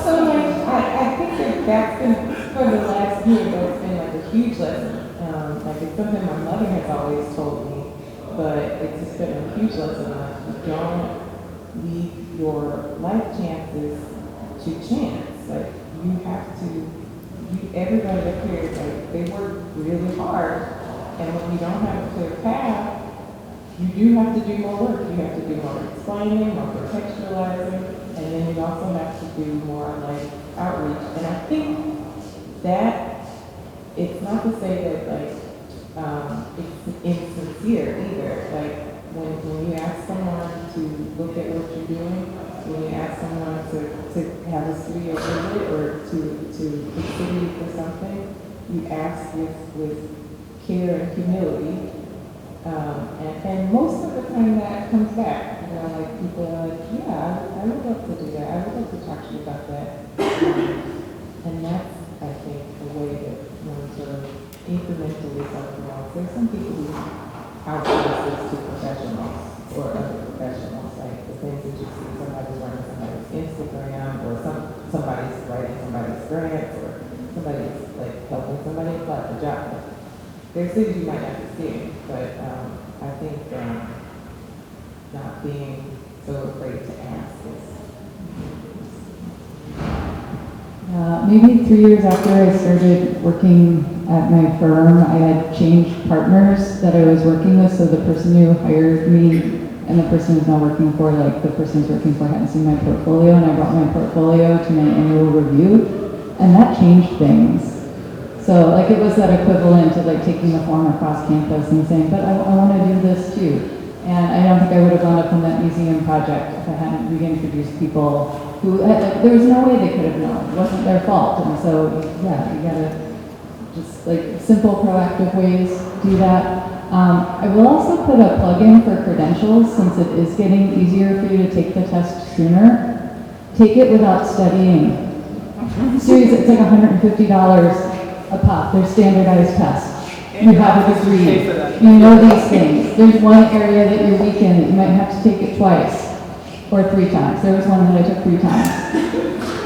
So like, I think that's been, for the last year, that's been like a huge lesson. Like it's something my mother has always told me, but it's just been a huge lesson. Like, you don't leave your life chances to chance. Like, you have to everybody up here, like, they work really hard, and when you don't have a clear path, you do have to do more work. You have to do more explaining, more contextualizing, and then you also have to do more like outreach. And I think that it's not to say that like it's insincere either. Like when you ask someone to look at what you're doing, when you ask someone to have a studio visit or to consider you for something, you ask with care and humility. And most of the time that comes back, you know, like people are like, yeah, I would love to do that. I would love to talk to you about that. And that's, I think, the way that one sort of incrementally self-promotes. There's some people who outsource this to professionals or other professionals, like the things that you see somebody's running somebody's Instagram or somebody's writing somebody's grants or somebody's like helping somebody apply for a job. There's things you might not be seeing, but I think not being so afraid to ask is. Maybe 3 years after I started working at my firm, I had changed partners that I was working with, so the person who hired me and the person who's now working for, like the person who's working for hadn't seen my portfolio, and I brought my portfolio to my annual review, and that changed things. So like it was that equivalent of like taking the form across campus and saying, but I want to do this too. And I don't think I would have wound up on that museum project if I hadn't reintroduced people who, like, there was no way they could have known. It wasn't their fault. And so, yeah, you gotta just like simple proactive ways do that. I will also put a plug-in for credentials since it is getting easier for you to take the test sooner. Take it without studying. Seriously, it's like $150 a pop. They're standardized tests. You have a degree. You know these things. There's one area that you're weak in that you might have to take it twice or 3 times. There was one that I took 3 times.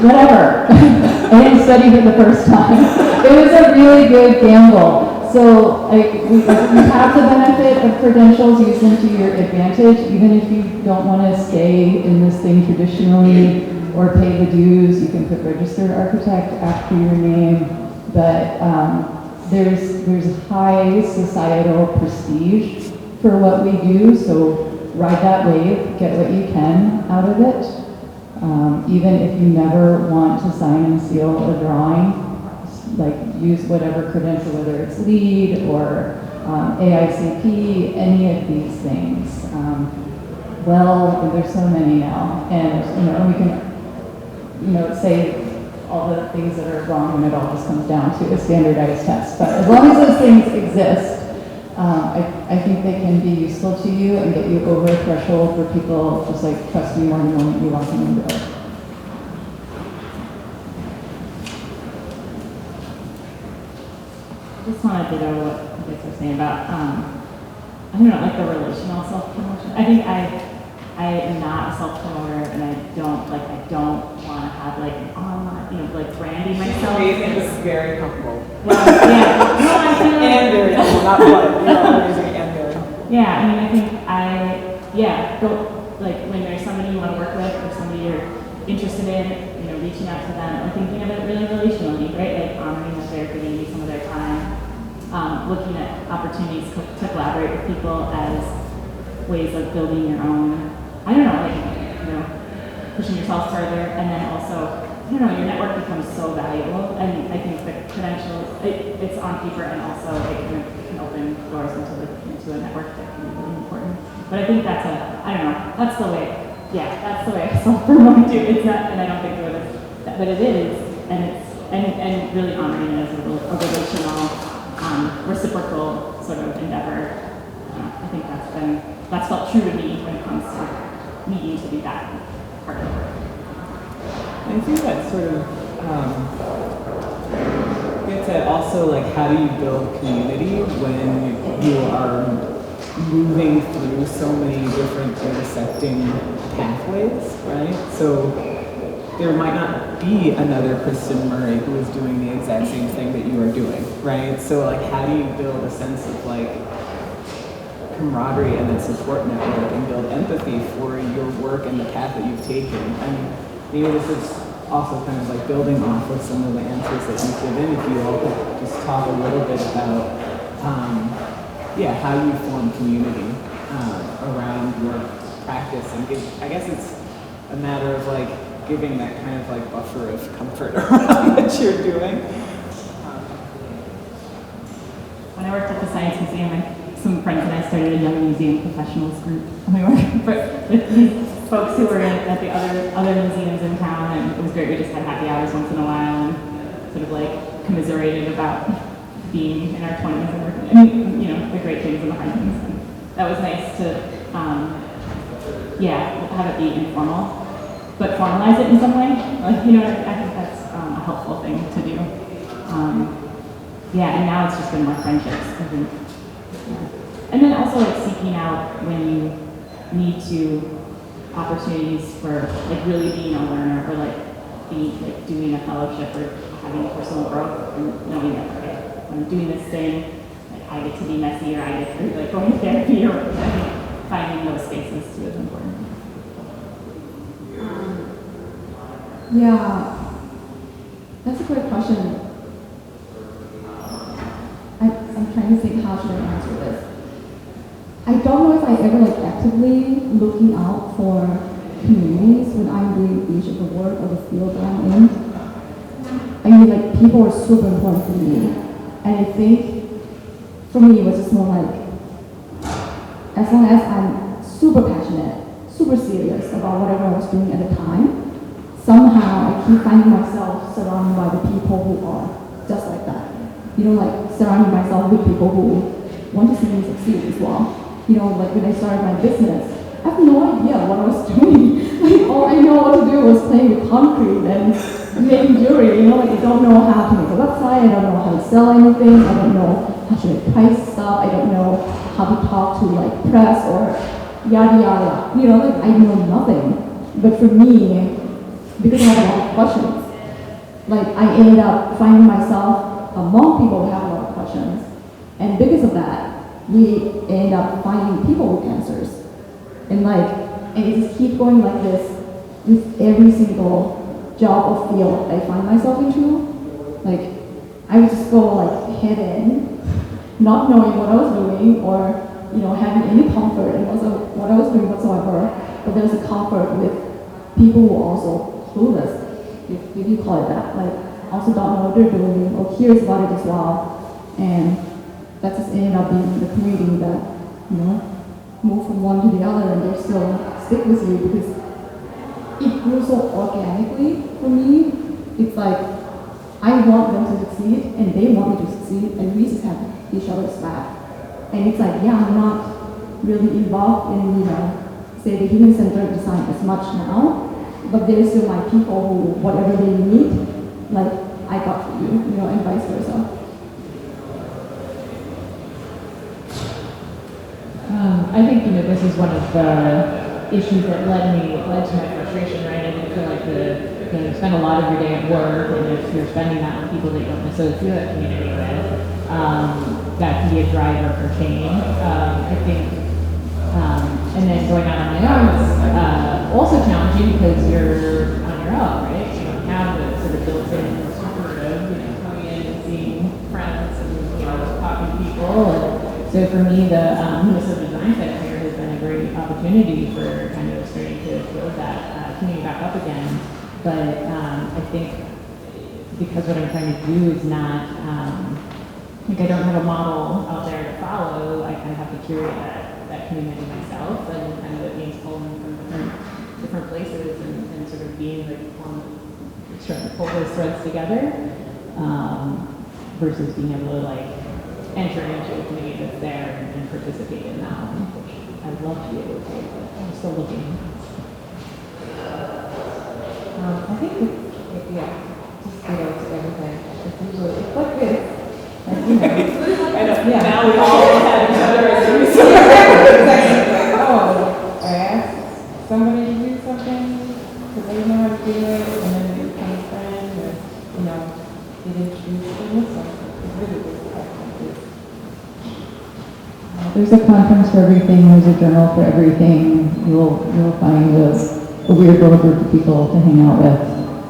Whatever. I didn't study it the first time. It was a really good gamble. So we have the benefit of credentials. Use them to your advantage, even if you don't want to stay in this thing traditionally or pay the dues. You can put registered architect after your name. But there's high societal prestige for what we do, so ride that wave, get what you can out of it. Even if you never want to sign and seal a drawing, like use whatever credential, whether it's LEED or AICP, any of these things. There's so many now, and we can, say all the things that are wrong when it all just comes down to a standardized test. But as long as those things exist, I think they can be useful to you and get you over a threshold where people just like trust you more the moment you walk in the door. I just wanted to know what you guys were saying about, I don't know, like the relational self-promotion. I think I am not a self-promoter, and I don't want to have like an online, like branding myself. Amazing is very comfortable. Well, yeah. No, I feel like, And very comfortable, not fun. Amazing and very comfortable. yeah, I think when there's somebody you want to work with or somebody you're interested in, reaching out to them and thinking of it really relationally, right? Like honoring that they're giving you some of their time, looking at opportunities to collaborate with people as ways of building your own, pushing yourself further, and then also, your network becomes so valuable, and I think the credentials, it's on paper, and also it can open doors into a network that can be really important. But I think that's the way, that's the way I self-promote too. It's not, and I don't think it is, but it is, and really honoring it as a relational, reciprocal sort of endeavor. I think that's felt true to me when it comes to needing to do that part of the work. I think that sort of gets at also like how do you build community when you are moving through so many different intersecting pathways, right? So there might not be another Kristen Murray who is doing the exact same thing that you are doing, right? So like how do you build a sense of like camaraderie and then support network and build empathy for your work and the path that you've taken? I mean, maybe this is also kind of like building off of some of the answers that you've given, if you all could just talk a little bit about, how you form community around your practice, and I guess it's a matter of like giving that kind of like buffer of comfort around what you're doing. When I worked at the Science Museum, some friends and I started a young museum professionals group. And we worked with these folks who were at the other museums in town, and it was great. We just had happy hours once in a while and sort of like commiserated about being in our 20s and working, the great things and the hard things. And that was nice to, have it be informal, but formalize it in some way. Like, I think that's a helpful thing to do. And now it's just been more friendships, I think. And then also like seeking out when you need to, opportunities for like really being a learner, or like doing a fellowship or having personal growth, and knowing that, okay, when I'm doing this thing, like I get to be messy, or I get to like going to therapy, or I think finding those spaces too is important. That's a great question. I'm trying to think, how should I answer this? I don't know if I ever actively looking out for communities when I'm doing each of the work or the field that I'm in. I mean, people are super important for me. And I think for me it was just more like, as long as I'm super passionate, super serious about whatever I was doing at the time, somehow I keep finding myself surrounded by the people who are just like that. Surrounding myself with people who want to see me succeed as well. When I started my business, I have no idea what I was doing. All I know what to do was playing with concrete and making jewelry. I don't know how to make a website. I don't know how to sell anything. I don't know how to price stuff. I don't know how to talk to press or yada yada. I know nothing. But for me, because I have a lot of questions, I ended up finding myself among people who have a lot of questions. And because of that, we end up finding people with answers. And it just keep going like this with every single job or field I find myself into. I would just go head in, not knowing what I was doing, or having any comfort in what I was doing whatsoever. But there's a comfort with people who are also clueless, if you call it that. Also don't know what they're doing or curious about it as well. And that just ended up being the community that, move from one to the other, and they still stick with you because it grew so organically for me. It's I want them to succeed and they want me to succeed, and we just have each other's back. And it's I'm not really involved in, say the human centered design as much now, but they're still my people who, whatever they need, I got for you, and vice versa. I think, this is one of the issues that led to my frustration, right? I feel like you spend a lot of your day at work, and if you're spending that with people that you don't necessarily feel that community with, that can be a driver for change. I think, and then going out on my own is also challenging because you're on your own, right? You don't have the sort of built-in support of, coming in and seeing friends and, talking to people. And so for me, the Minnesota Design Center here has been a great opportunity for kind of starting to build that community back up again. But I think because what I'm trying to do is not, I don't have a model out there to follow, I kind of have to curate that community myself, and kind of it means pulling from different places and sort of being trying to pull those threads together versus being able to enter into a community that's there and participate in that one, which I'd love to be able to, but I'm still looking. I think just to everything. It's like this. Now we all have each other as a resource. I asked somebody to do something because they know how to do it, and then they become a friend, or get introduced to something. It's really good. There's a conference for everything, there's a journal for everything. You'll find a weird little group of people to hang out with.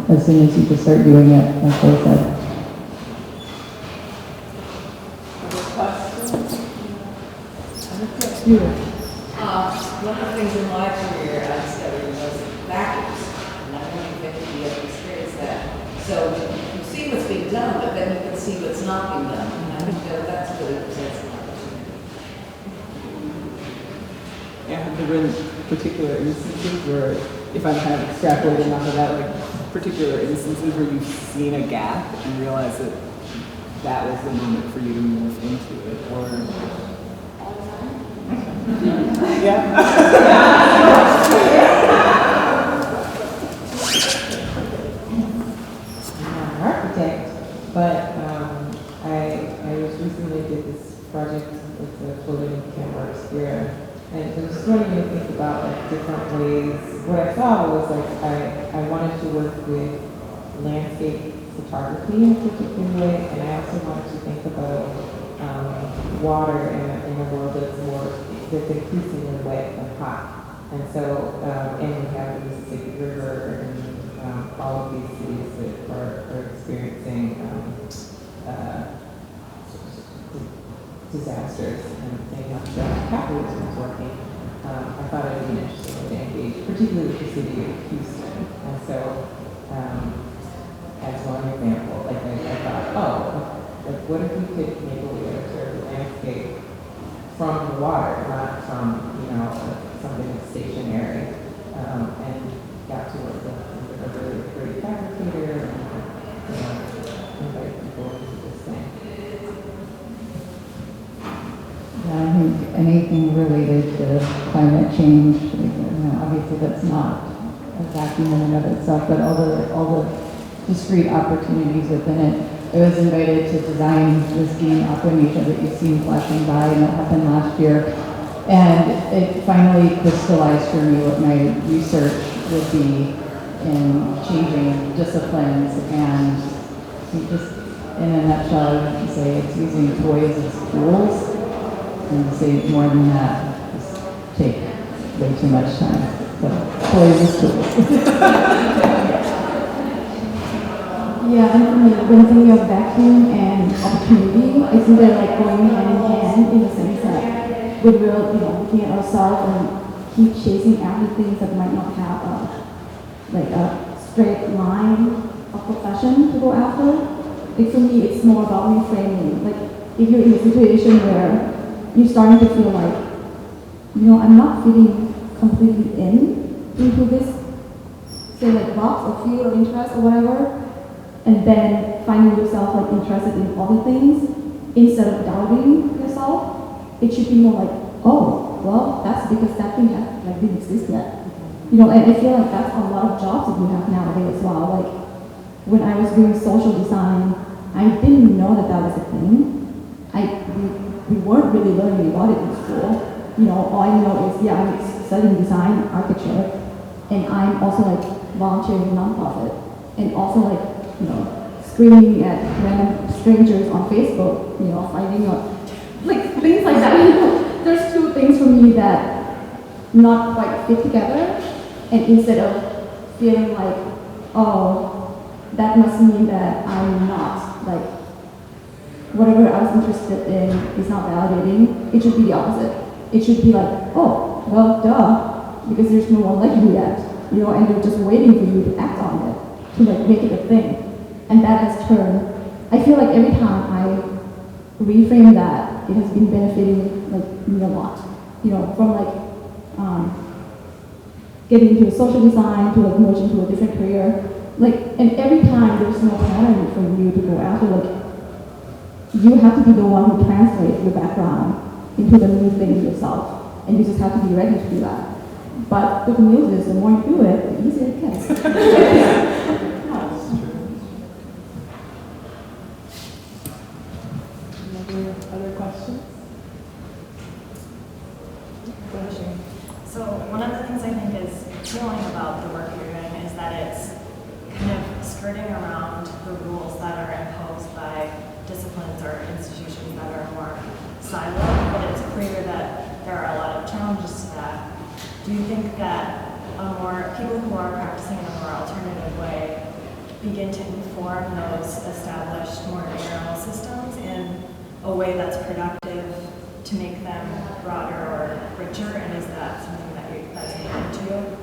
as soon as you just start doing it, like they said. One of the things in my career I discovered was vacuums. And I don't even think you have experienced that. So you see what's being done, but then you can see what's not being done. And I think that's really presents an opportunity. Yeah, have there been particular instances where, if I'm kind of extrapolating off of that, like particular instances where you've seen a gap and realized that that was the moment for you to move into it, or? Yeah. I'm not an architect, but I was recently did this project with the floating camera obscura, and it was starting to think about like different ways. What I saw was like I wanted to work with landscape photography in a particular way, and I also wanted to think about water in a world that's increasingly wet and hot. And so, and we have the Mississippi River and all of these cities that are experiencing disasters and how capitalism is working. I thought it would be interesting to engage, particularly with the city of Houston. And so, as one example, like I thought, like what if we could make a way to observe the landscape from the water, not from, something that's stationary, and got to work with a really great fabricator and, invite people into this thing. Yeah, I think anything related to climate change, obviously that's not a vacuum in and of itself, but all the discrete opportunities within it. I was invited to design this game Aquanasia that you've seen flashing by, and it happened last year. And it finally crystallized for me what my research would be in changing disciplines. And just in a nutshell, I would say it's using toys as tools. And to say more than that, just take way too much time. So toys as tools. Yeah, and for me, when thinking of vacuum and opportunity, I think they're like going hand in hand in the sense that we will, looking at ourselves and keep chasing after things that might not have a straight line of profession to go after. Like for me, it's more about reframing. Like if you're in a situation where you're starting to feel like, I'm not fitting completely into this, say like box or field or interest or whatever, and then finding yourself like interested in other things instead of doubting yourself, it should be more like, oh, well, that's because that thing didn't exist yet. And I feel like that's a lot of jobs that you have nowadays as well. Like when I was doing social design, I didn't know that was a thing. We weren't really learning about it in school. All I know is, I'm studying design, architecture, and I'm also like volunteering in nonprofit, and also screaming at random strangers on Facebook, finding out, like things like that. There's two things for me that not quite fit together, and instead of feeling like, oh, that must mean that I'm not, like, whatever I was interested in is not validating, it should be the opposite. It should be like, oh, well, duh, because there's no one like you yet, and they're just waiting for you to act on it, to like make it a thing. And that has turned, I feel like every time I reframe that, it has been benefiting me a lot. From getting into social design to merge into a different career. And every time there's no pattern for you to go after, you have to be the one who translates your background into the new thing yourself. And you just have to be ready to do that. But the good news is the more you do it, the easier it gets. Other questions? So one of the things I think is appealing about the work you're doing is that it's kind of skirting around the rules that are imposed by disciplines or institutions that are more siloed, but it's clear that there are a lot of challenges to that. Do you think that people who are practicing in a more alternative way begin to inform those established, more narrow systems in a way that's productive to make them broader or richer? And is that something that's important to you?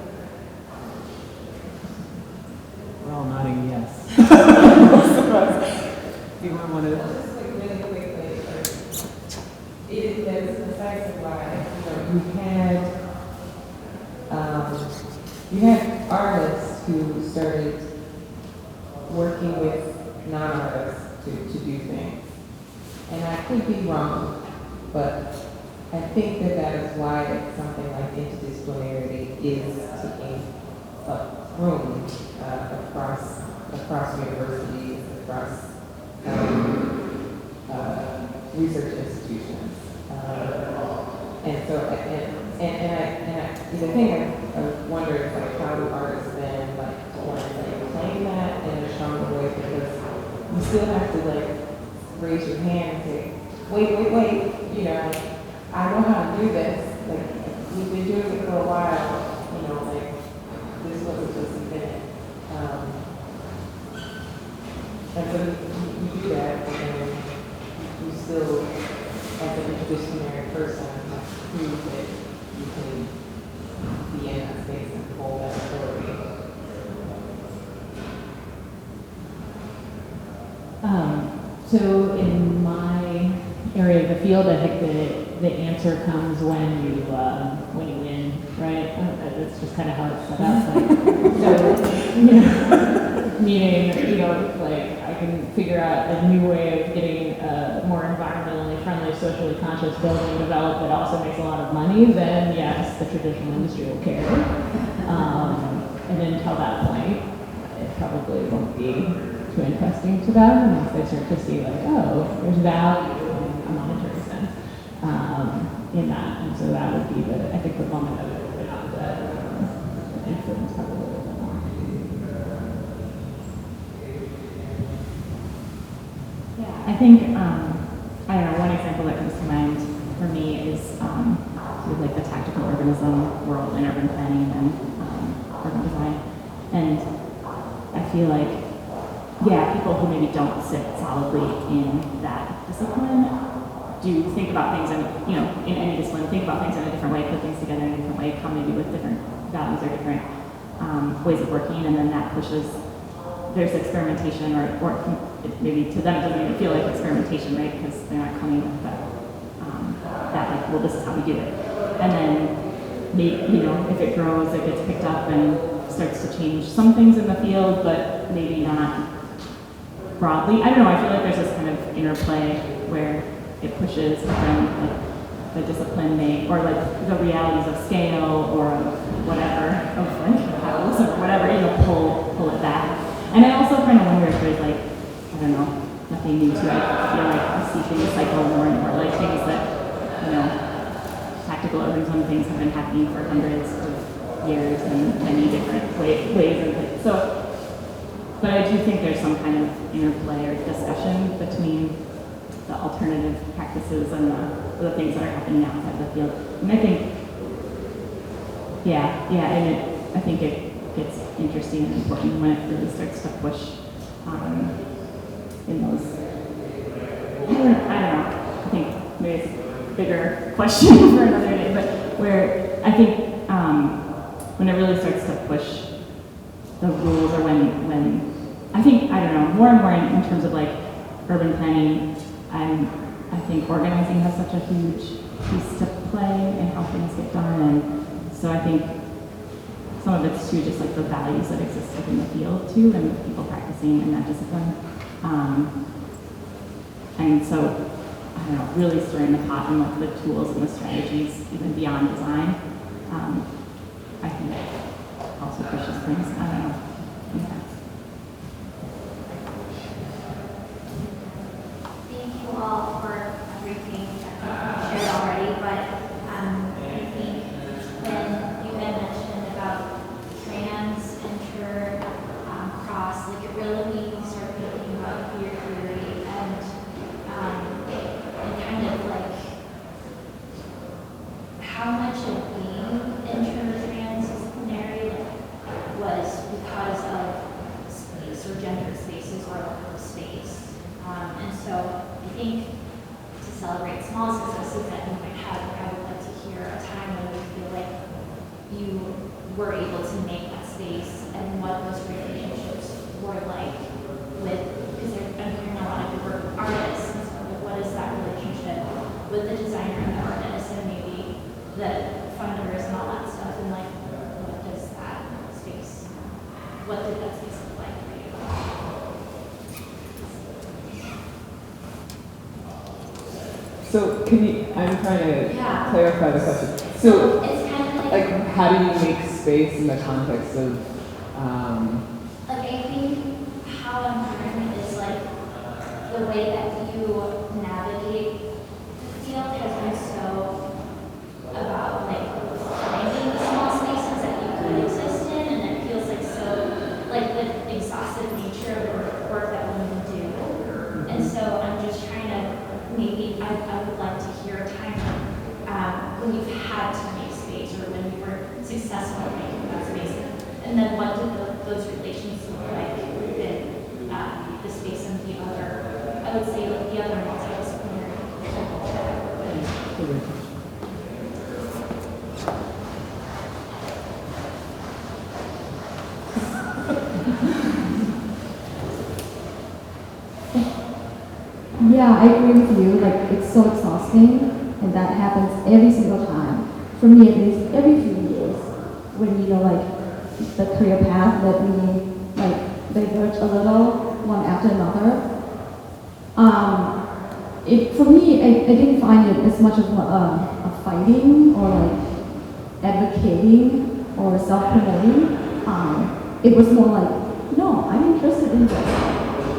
We're all nodding yes. Do you want to? Just like really quickly, there's precisely why, you had artists who started working with non-artists to do things. And I could be wrong, but I think that is why something like interdisciplinarity is taking up room across universities, across research institutions. And so, the thing I wonder is like, how do artists then want to claim that in a stronger way, because you still have to raise your hand and say, wait, I know how to do this. We've been doing it for a while. This wasn't just invented. And so you do that, and you still, as an interdisciplinary person, prove that you can be in that space and hold that authority. So in my area of the field, I think the answer comes when you win, right? That's just kind of how it's set up. So, meaning, I can figure out a new way of getting a more environmentally friendly, socially conscious building developed that also makes a lot of money, then yes, the traditional industry will care. And until that point, it probably won't be too interesting to them unless they start to see there's value in a monetary sense in that. And so that would be I think the moment that would open up the influence probably a little bit more. Yeah, I think, I don't know, one example that comes to mind for me is sort of the tactical urbanism world in urban planning and urban design. And I feel like, people who maybe don't sit solidly in that discipline do think about things in any discipline, think about things in a different way, put things together in a different way, come maybe with different values or different ways of working, and then that pushes, there's experimentation or maybe to them it doesn't even feel like experimentation, right? Because they're not coming with that this is how we do it. And then maybe, if it grows, it gets picked up and starts to change some things in the field, but maybe not broadly. I don't know, I feel like there's this kind of interplay where it pushes, but then the discipline or the realities of scale or of whatever, of capitalism or whatever, pull it back. And I also kind of wonder if there's I don't know, nothing new to it. I feel like I see things cycle more and more, things that, tactical urbanism things have been happening for hundreds of years in many different ways and things. So, but I do think there's some kind of interplay or discussion between the alternative practices and the things that are happening outside the field. And I think, I think it gets interesting and important when it really starts to push in those. I don't know. I think maybe it's a bigger question for another day, but where I think when it really starts to push the rules, or when I think, I don't know, more and more in terms of urban planning, I think organizing has such a huge piece to play in how things get done, and so I think some of it's too just the values that exist within the field too, and the people practicing in that discipline. And so, I don't know, really stirring the pot and the tools and the strategies even beyond design, I think also pushes things. I don't know. Yeah. Thank you all for everything that you shared already, but I think when you had mentioned about trans, inter, cross, it really made me start thinking about queer theory and kind of how much of being inter, trans, disciplinary was celebrate small successes that you might have. I would like to hear a time when you feel like you were able to make that space and what those relationships were like with, because I'm hearing a lot of you work with artists, and so like, what is that relationship with the designer and the artist and maybe the funders and all that stuff, and like what does that space, what did that space look like for you? So can you, I'm trying to Yeah. clarify the question. So It's kind of like how do you make space in the context of, like I think how I'm hearing is like the way that you navigate the field has been so about like finding the small spaces that you could exist in, and it feels like so like the exhaustive nature of the work that women do. And so I'm just trying to maybe I would like to hear a time when you've had to make space or when you were successful in making that space. And then what did those relations look like within the space and the other, I would say like the other multidisciplinary people that I work with. Yeah, I agree with you. Like, it's so exhausting, and that happens every single time. For me, at least every few years, when like the career path let me like diverge a little, one after another. For me, I didn't find it as much of a fighting or like advocating or self-promoting. It was more like, no, I'm interested in this.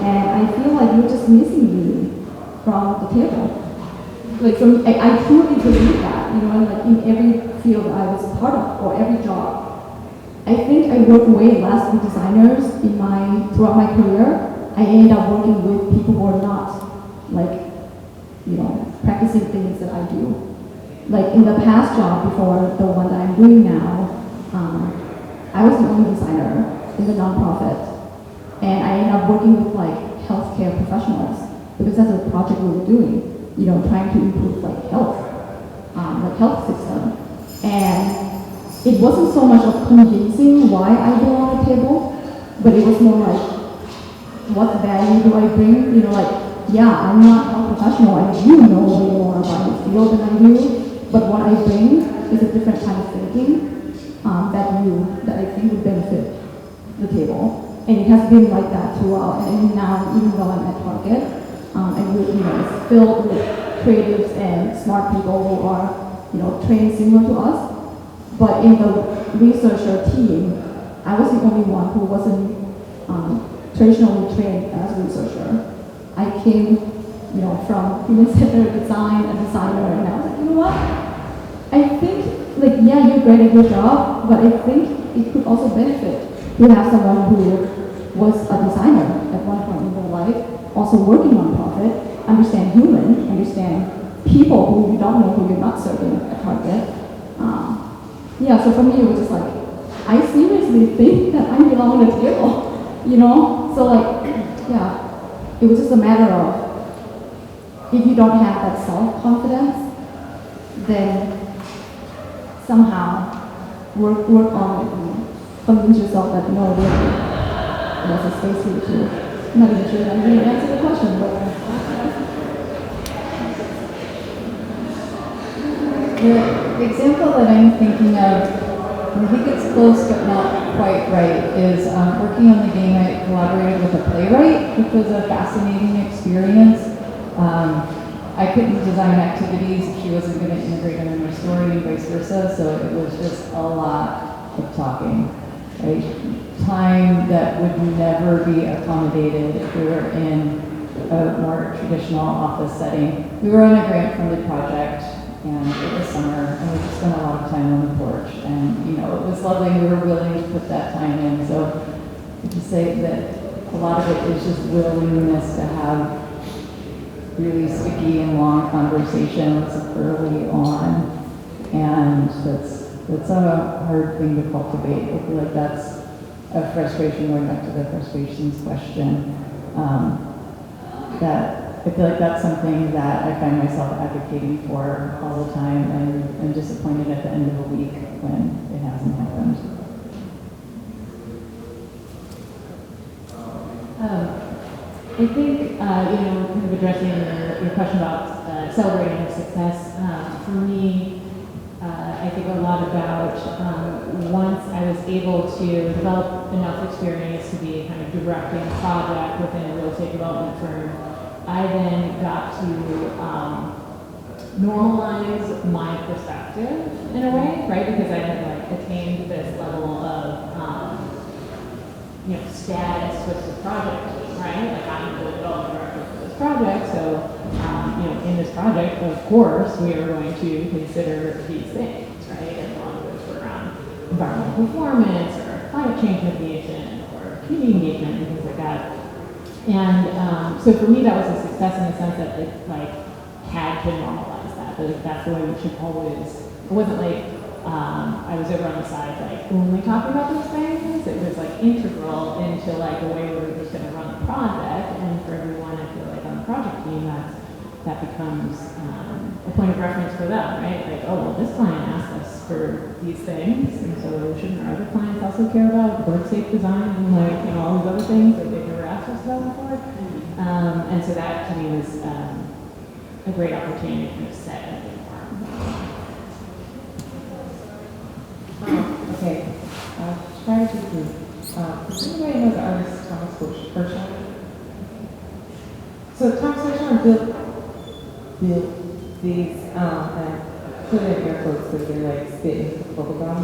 And I feel like you're just missing me from the table. Like I truly believe that, like in every field I was a part of or every job. I think I worked way less with designers throughout my career. I ended up working with people who are not like, practicing things that I do. Like in the past job before the one that I'm doing now, I was the only designer in the nonprofit. And I ended up working with like healthcare professionals because that's a project we were doing, trying to improve like health system. And it wasn't so much of convincing why I belong at the table, but it was more like, what value do I bring? Yeah, I'm not a health professional and you know way more about the field than I do, but what I bring is a different kind of thinking that I think would benefit the table. And it has been like that throughout. And now, even though I'm at Target, and it's filled with creatives and smart people who are, trained similar to us. But in the researcher team, I was the only one who wasn't traditionally trained as a researcher. I came, from human-centered design, a designer, and I was like, you know what? I think, yeah, you're great at your job, but I think it could also benefit to have someone who was a designer at one point in their life, also working on profit, understand human, understand people who you don't know who you're not serving at Target. Yeah, so for me it was just like, I seriously think that I belong at the table, So yeah, it was just a matter of, if you don't have that self-confidence, then somehow work on it and convince yourself that no, there's a space for you too. I'm not even sure that I'm going to answer the question, but the example that I'm thinking of, I think it's close but not quite right, is working on the game. I collaborated with a playwright, which was a fascinating experience. I couldn't design activities if she wasn't going to integrate them in her story and vice versa, so it was just a lot of talking. Right? Time that would never be accommodated if we were in a more traditional office setting. We were on a grant-funded project, and it was summer, and we just spent a lot of time on the porch. And it was lovely. We were willing to put that time in. So to say that a lot of it is just willingness to have really sticky and long conversations early on, and that's a hard thing to cultivate. I feel like that's a frustration, going back to the frustrations question, that I feel like that's something that I find myself advocating for all the time, and I'm disappointed at the end of the week when it hasn't happened. I think, kind of addressing your question about celebrating success, for me, I think a lot about once I was able to develop enough experience to be kind of directing a project within a real estate development firm, I then got to normalize my perspective in a way, right? Because I had like attained this level of status with the project team, right? Like I'm the development director for this project, so in this project, of course, we are going to consider these things, right? And a lot of those were around environmental performance or climate change mitigation or community engagement and things like that. And so for me, that was a success in the sense that it like had to normalize that. But that's the way we should always. It wasn't like I was over on the side like only talking about those things. It was like integral into like the way we were just going to run the project. And for everyone, I feel like on the project team, that becomes a point of reference for them, right? Like, oh, well, this client asked us for these things, and so shouldn't our other clients also care about work safe design and like all these other things that they've never asked us about before? And so that to me was a great opportunity to kind of set a new norm. Okay, try to do. Does anybody know the artist Thomas Hirshhorn? So Thomas Hirshhorn built these, and put in air quotes because they're like spitting bubblegum,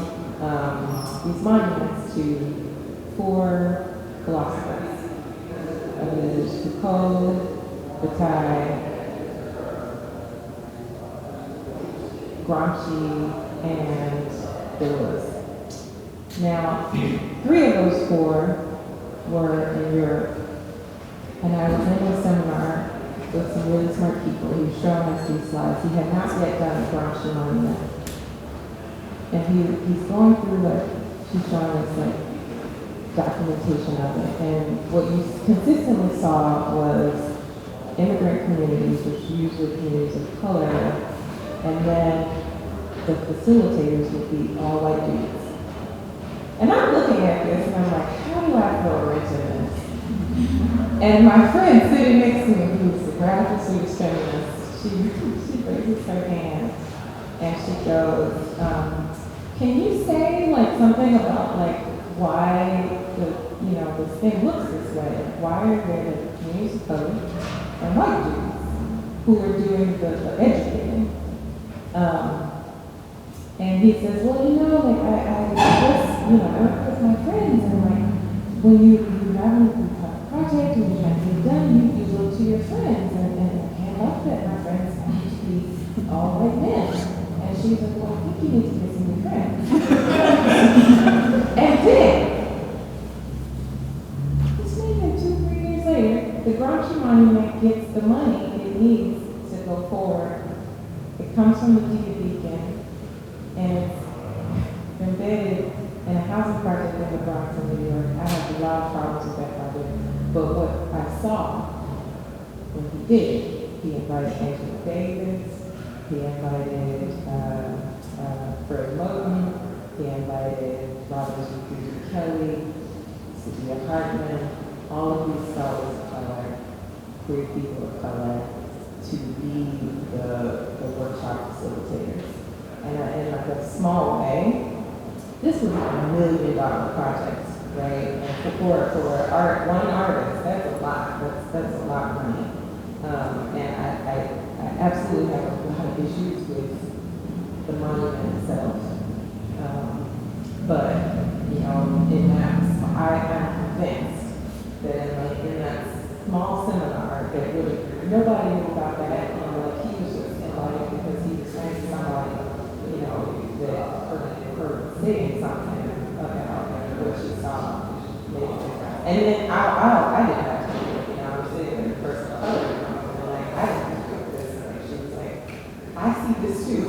these monuments to 4 philosophers. There's Foucault, Bataille, Gramsci, and Deleuze. Now, 3 of those 4 were in Europe, and I was in a seminar with some really smart people. He was showing us these slides. He had not yet done a Gramsci monument, and he's going through what she's showing us like documentation of it. And what you consistently saw was immigrant communities, which usually communities of color, and then the facilitators would be all white dudes. And I'm looking at this and I'm like, how do I throw a wrench in this? And my friend sitting next to me, who's a graduate student feminist, she raises her hand and she goes, can you say like something about like why this thing looks this way? Why are there the communities of color and white dudes who are doing the educating? And he says, well, like I just, work with my friends, and like when you have a project and you're trying to get it done, you look to your friends, and I can't help it. My friends happen to be all white men. And she's like, well, I think you need to get some new friends. And then, just maybe 2-3 years later, the Gramsci Monument gets the money it needs to go forward. It comes from the Deacon Beacon, and it's embedded in a housing project in the Bronx in New York. I have a lot of problems with that project, but what I saw when he did, he invited Angela Davis, he invited Fred Moten, he invited Robert G. Kelly, Sylvia Hartman, all of these scholars of color, queer people of color, to be the workshop facilitators. And in like a small way, this was like $1 million project, right? And for one artist, that's a lot. That's a lot of money. And I absolutely have a lot of issues with the monument itself. But in that, I'm convinced that in that small seminar, that really nobody knew about that. Like he was just invited because he was friends with somebody, that for saying something about what she saw made a difference. And then I didn't have to do it. I was sitting in the person of color, and like I didn't have to do this. And like, she was like, I see this too.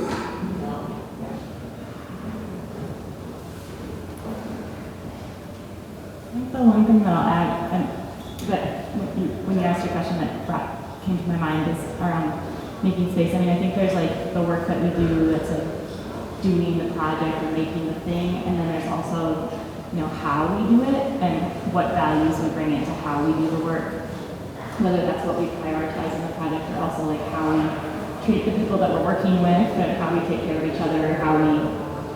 I think the one thing that I'll add, that when you asked your question that came to my mind is around making space. I mean, I think there's like the work that we do that's like doing the project or making the thing, and then there's also, you know, how we do it and what values we bring into how we do the work. Whether that's what we prioritize in the project or also like how we treat the people that we're working with and how we take care of each other, how we,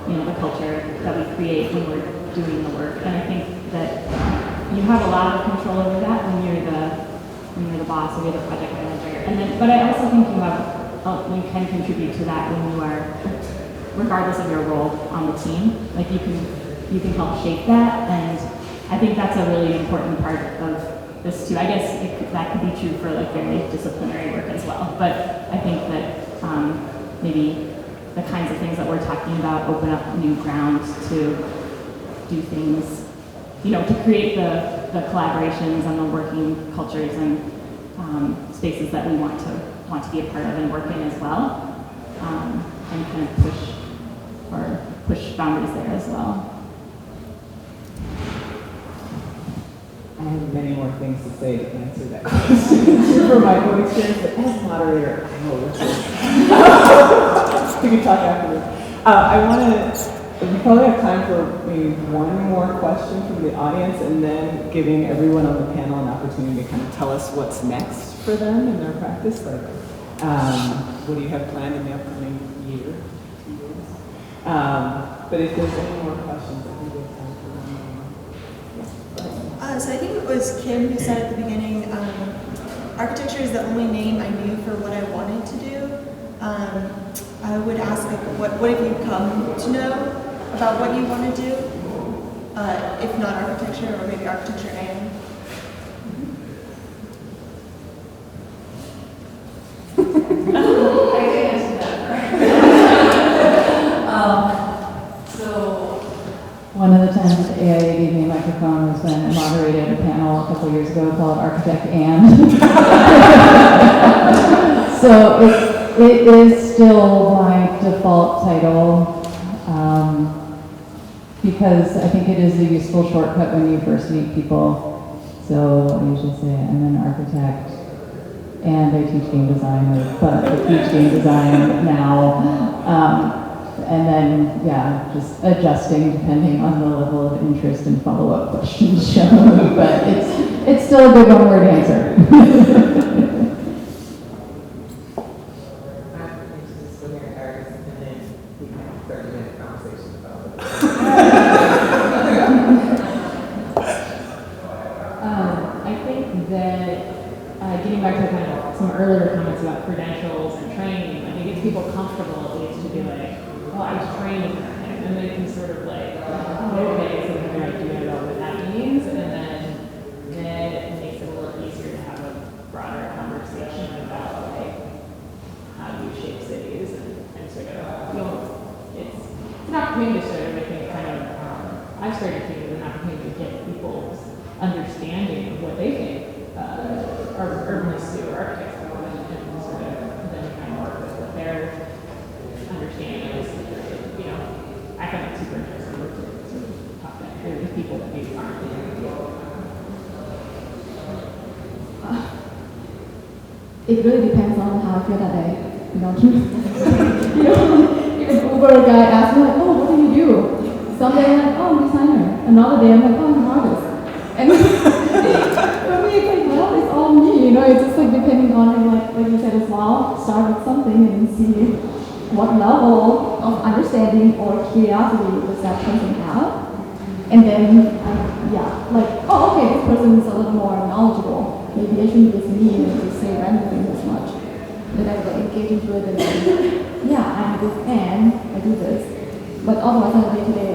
you know, the culture that we create when we're doing the work. And I think that you have a lot of control over that when you're the boss or you're the project manager. And then, but I also think you can contribute to that when you are, regardless of your role on the team. Like you can help shape that, and I think that's a really important part of this too. I guess that could be true for like very disciplinary work as well. But I think that maybe the kinds of things that we're talking about open up new grounds to do things, you know, to create the collaborations and the working cultures and spaces that we want to be a part of and work in as well, and kind of push boundaries there as well. I have many more things to say to answer that question from my own experience, but as moderator, I know what we can talk afterwards. We probably have time for maybe one more question from the audience, and then giving everyone on the panel an opportunity to kind of tell us what's next for them in their practice. Like, what do you have planned in the upcoming year, 2 years? But if there's any more questions, I think we have time for one more. So I think it was Kim who said at the beginning, architecture is the only name I knew for what I wanted to do. I would ask, like, what have you come to know about what you want to do, if not architecture, or maybe architecture and? One of the times AIA gave me a microphone was when I moderated a panel a couple years ago called Architect and. So it is still my default title, because I think it is a useful shortcut when you first meet people. So I usually say I'm an architect and I teach game design, but I teach game design now. And then, yeah, just adjusting depending on the level of interest and follow-up questions shown. But it's still a good one-word answer. I think that getting back to kind of some earlier comments about credentials and training, I think it's people comfortable at least to be like, well, I was trained in that, and they can sort of like, okay, so they have an idea about what that means, and then it makes it a little easier to have a broader conversation about like how do you shape cities and sort of, you know, it's an opportunity to sort of, I think, kind of, I've started thinking it's an opportunity to get people's understanding of what they think urbanists do, architects do, and sort of then kind of work with what their understanding is. You know, I find it super interesting to sort of talk that through with people that maybe aren't in the field. It really depends on how I feel that day. You know, if an Uber guy asks me like, oh, what do you do? Someday I'm like, oh, I'm a designer. Another day I'm like, oh, I'm an artist. And for me, it's like, well, it's all me. You know, it's just like depending on, like you said as well, start with something and see what level of understanding or curiosity does that person have? And then, like, oh, okay, this person is a little more knowledgeable. Maybe I shouldn't just mean and just say random things as much. Then I will engage into it and then, yeah, I'm this and I do this. But otherwise, on the day-to-day,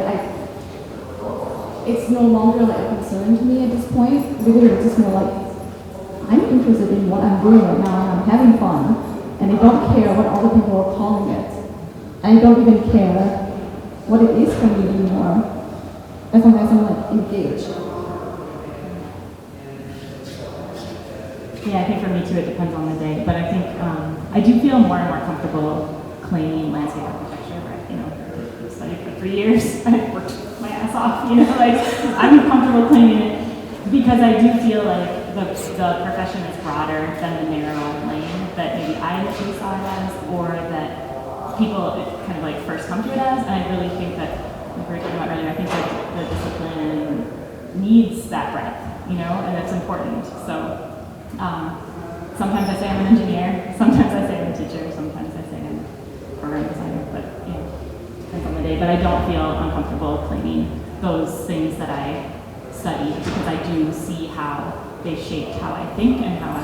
it's no longer like a concern to me at this point. Really, it's just more like, I'm interested in what I'm doing right now and I'm having fun. And I don't care what other people are calling it. I don't even care what it is for me anymore, as long as I'm like engaged. Yeah, I think for me too, it depends on the day. But I think I do feel more and more comfortable claiming landscape architecture. Right? You know, I studied for 3 years. I worked my ass off. You know, like I'm comfortable claiming it because I do feel like the profession is broader than the narrow lane that maybe I initially saw it as, or that people kind of like first come to it as. And I really think that, like we were talking about earlier, I think that the discipline needs that breadth, you know, and it's important. So sometimes I say I'm an engineer, sometimes I say I'm a teacher, sometimes I say I'm a program designer, but you know, depends on the day. But I don't feel uncomfortable claiming those things that I studied, because I do see how they shaped how I think and how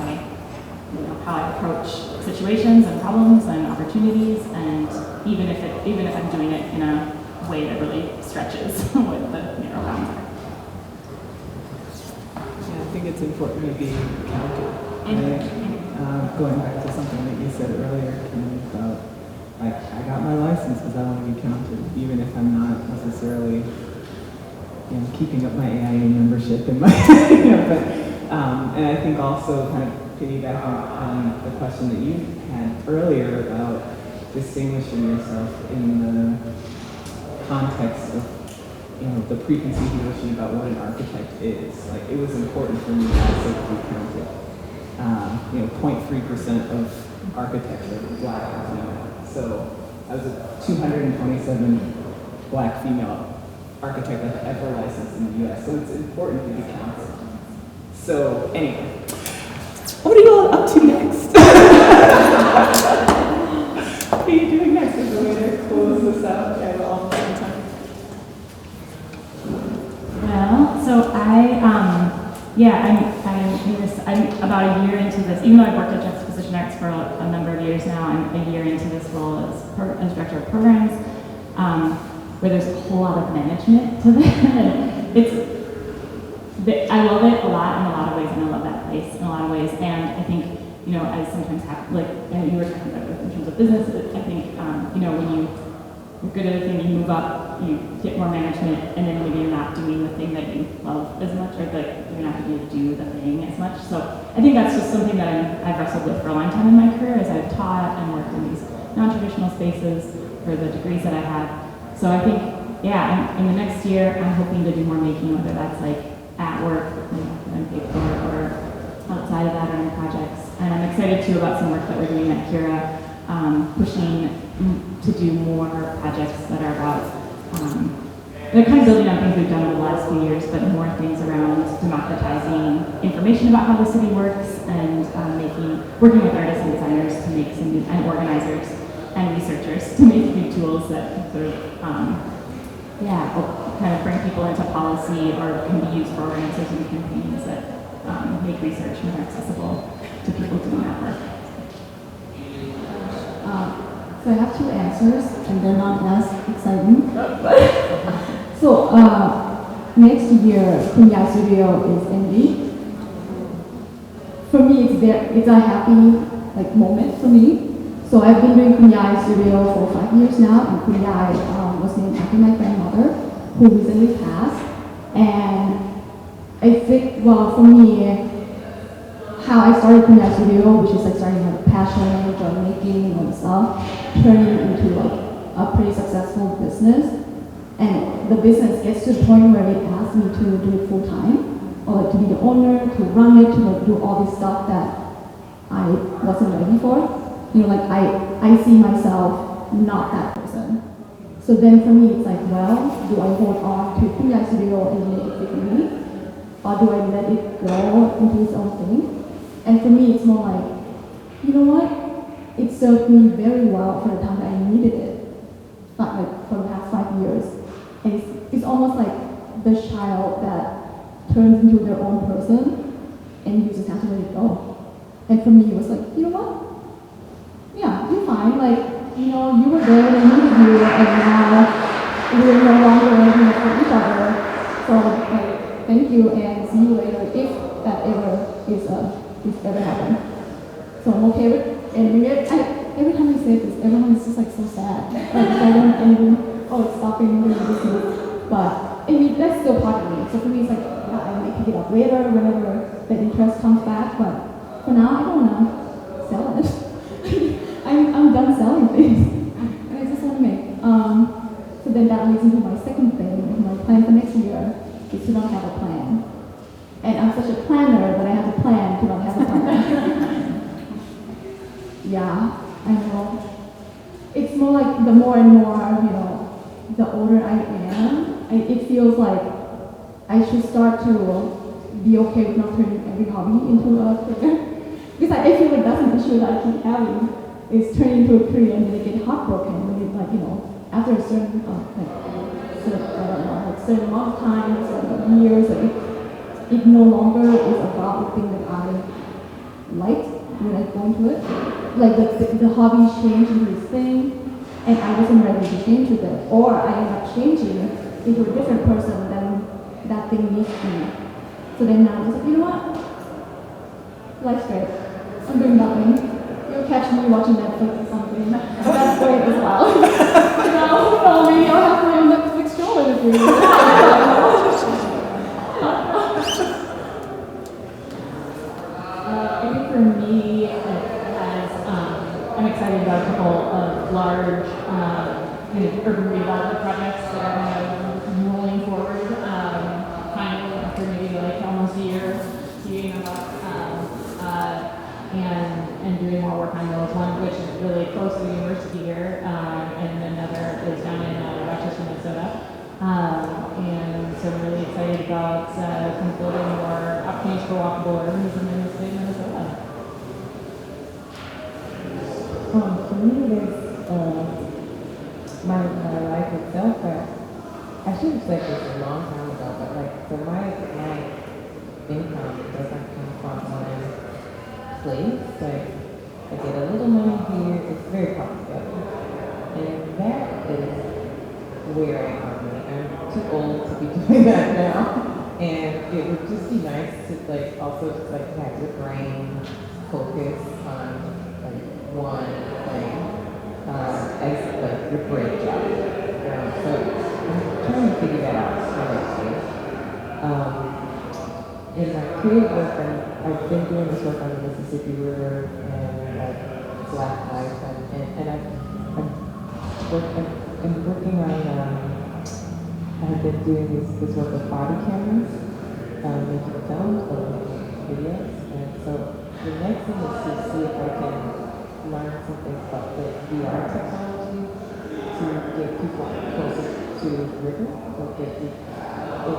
I approach situations and problems and opportunities, and even if I'm doing it in a way that really stretches what the narrow bounds are. Yeah, I think it's important to be counted. Going back to something that you said earlier, about like I got my license because I want to be counted, even if I'm not necessarily keeping up my AIA membership in my but and I think also kind of piggybacking on the question that you had earlier about distinguishing yourself in the context of the preconceived notion about what an architect is. Like, it was important for me also to be counted. 0.3% of architects are black and female. So I was a 227 black female architect I've ever licensed in the US. So it's important to be counted. So anyway, what are you all up to next? What are you doing next? Is there a way to close this out? Okay, we're all on time. Well, so I'm about a year into this, even though I've worked at Juxtaposition Arts for a number of years now, I'm a year into this role as director of programs, where there's a whole lot of management to that. I love it a lot in a lot of ways, and I love that place in a lot of ways. And I think, I sometimes have, and you were talking about it in terms of business, I think, when you're good at a thing, you move up, you get more management, and then maybe you're not doing the thing that you love as much, or you're not able to do the thing as much. So I think that's just something that I've wrestled with for a long time in my career, as I've taught and worked in these non-traditional spaces for the degrees that I have. So I think, in the next year, I'm hoping to do more making, whether that's at work, on paper, or outside of that, or in projects. And I'm excited too about some work that we're doing at Kira, pushing to do more projects that are about, they're kind of building on things we've done over the last few years, but more things around democratizing information about how the city works, and working with artists and designers to make some new, and organizers and researchers to make new tools that sort of, kind of bring people into policy, or can be used for organizers and campaigns that make research more accessible to people doing that work. So I have two answers, and they're not as exciting. So next year, Kunyai Studio is ending. For me, it's a happy moment for me. So I've been doing Kunyai Studio for 5 years now, and Kunyai was named after my grandmother, who recently passed. And I think, for me, how I started Kunyai Studio, which is starting with passion, drawing making, and stuff, turning into a pretty successful business. And the business gets to the point where it asks me to do it full time, or to be the owner, to run it, to do all this stuff that I wasn't ready for. I see myself not that person. So then for me, it's do I hold on to Kunyai Studio and make it fit me? Or do I let it go into its own thing? And for me, it's more you know what? It served me very well for the time that I needed it, for the past 5 years. And it's almost like the child that turns into their own person, and you just have to let it go. And for me, it was you know what? Yeah, you're fine. You were there and I needed you, and now we're no longer for each other. So, thank you, and see you later, if that ever happened. So I'm okay with ending it. Every time I say this, everyone is just so sad. I don't even, it's stopping doing business. But that's still part of me. So for me, it's I may pick it up later whenever the interest comes back. But for now, I don't want to sell it. I'm done selling things, and I just want to make. So then that leads into my second thing. My plan for next year is to not have a plan. And I'm such a planner that I have to plan more like the more and more, the older I am, it feels like I should start to be okay with not turning every hobby into a career. Because I feel like that's an issue that I keep having, is turning into a career and then I get heartbroken when it, after a certain, certain amount of time, certain years, it no longer is about the thing that I liked when I go into it. Like the hobby changed into this thing, and I wasn't ready to change with it. Or I end up changing into a different person than that thing needs me. So then now I'm just like, you know what? Life's great. I'm doing nothing. You'll catch me watching Netflix or something. That's great as well. So maybe I'll have my own Netflix show in a few years. I think for me, I'm excited about a couple of large urban redevelopment projects that are kind of rolling forward. Finally, after maybe like almost a year, speeding them up, and doing more work on those. One which is really close to the university here, and another is down in Rochester, Minnesota. And so I'm really excited about kind of building more opportunities for walkable urbanism in the state of Minnesota. For me, there's my life itself. I should have said this a long time ago, but so my income doesn't come from one place. I get a little money here. It's very complicated, and that is where I am. I'm too old to be doing that now, and it would just be nice to also just have your brain focus on one thing as your break job. So I'm trying to figure that out for next year. In my creative work, I've been doing this work on the Mississippi River and Black Life, and I'm working on. I have been doing this work with body cameras, making films, videos, and so the next thing is to see if I can learn something about the VR technology to get people closer to the river, or get people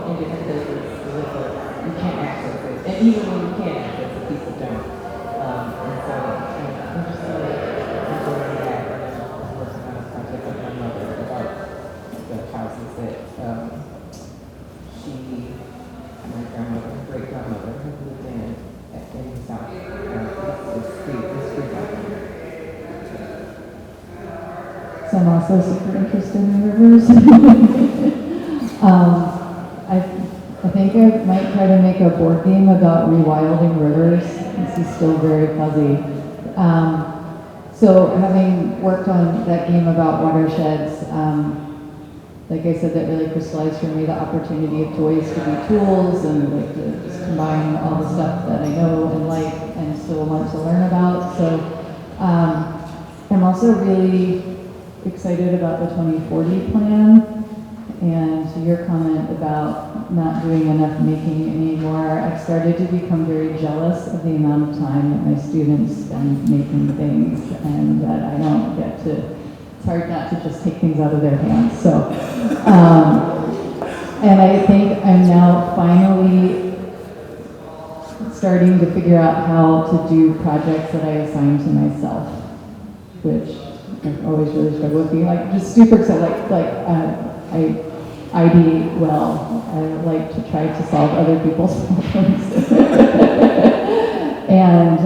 in different places the river. You can't access it, and even when you can access it, people don't. And so I'm just enjoying that, and I'm working on a project with my mother about the houses that my grandmother, great grandmother, had lived in the South. This street So I'm also super interested in rivers. I think I might try to make a board game about rewilding rivers. This is still very fuzzy. So having worked on that game about watersheds, like I said, that really crystallized for me the opportunity of toys to be tools and to just combine all the stuff that I know and like and still want to learn about. So I'm also really excited about the 2040 plan, and to your comment about not doing enough making anymore. I've started to become very jealous of the amount of time that my students spend making things, and that I don't get to. It's hard not to just take things out of their hands. So, and I think I'm now finally starting to figure out how to do projects that I assign to myself, which I've always really struggled with being just super excited. I ideate well. I like to try to solve other people's problems. And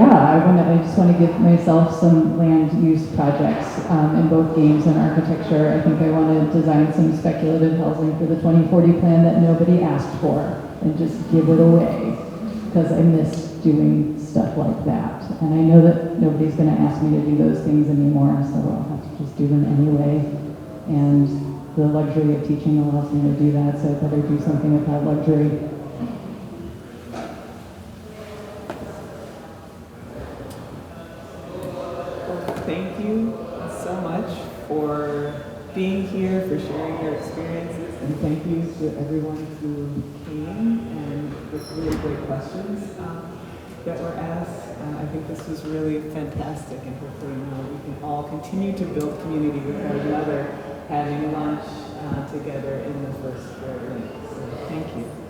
I just want to give myself some land use projects in both games and architecture. I think I want to design some speculative housing for the 2040 plan that nobody asked for and just give it away, because I miss doing stuff like that. And I know that nobody's going to ask me to do those things anymore, so I'll have to just do them anyway. And the luxury of teaching allows me to do that, so I better do something with that luxury. Thank you so much for being here, for sharing your experiences, and thank you to everyone who came and with really great questions that were asked. I think this was really fantastic, and hopefully we can all continue continue to build community with one another, having lunch together in the first floor link. So thank you.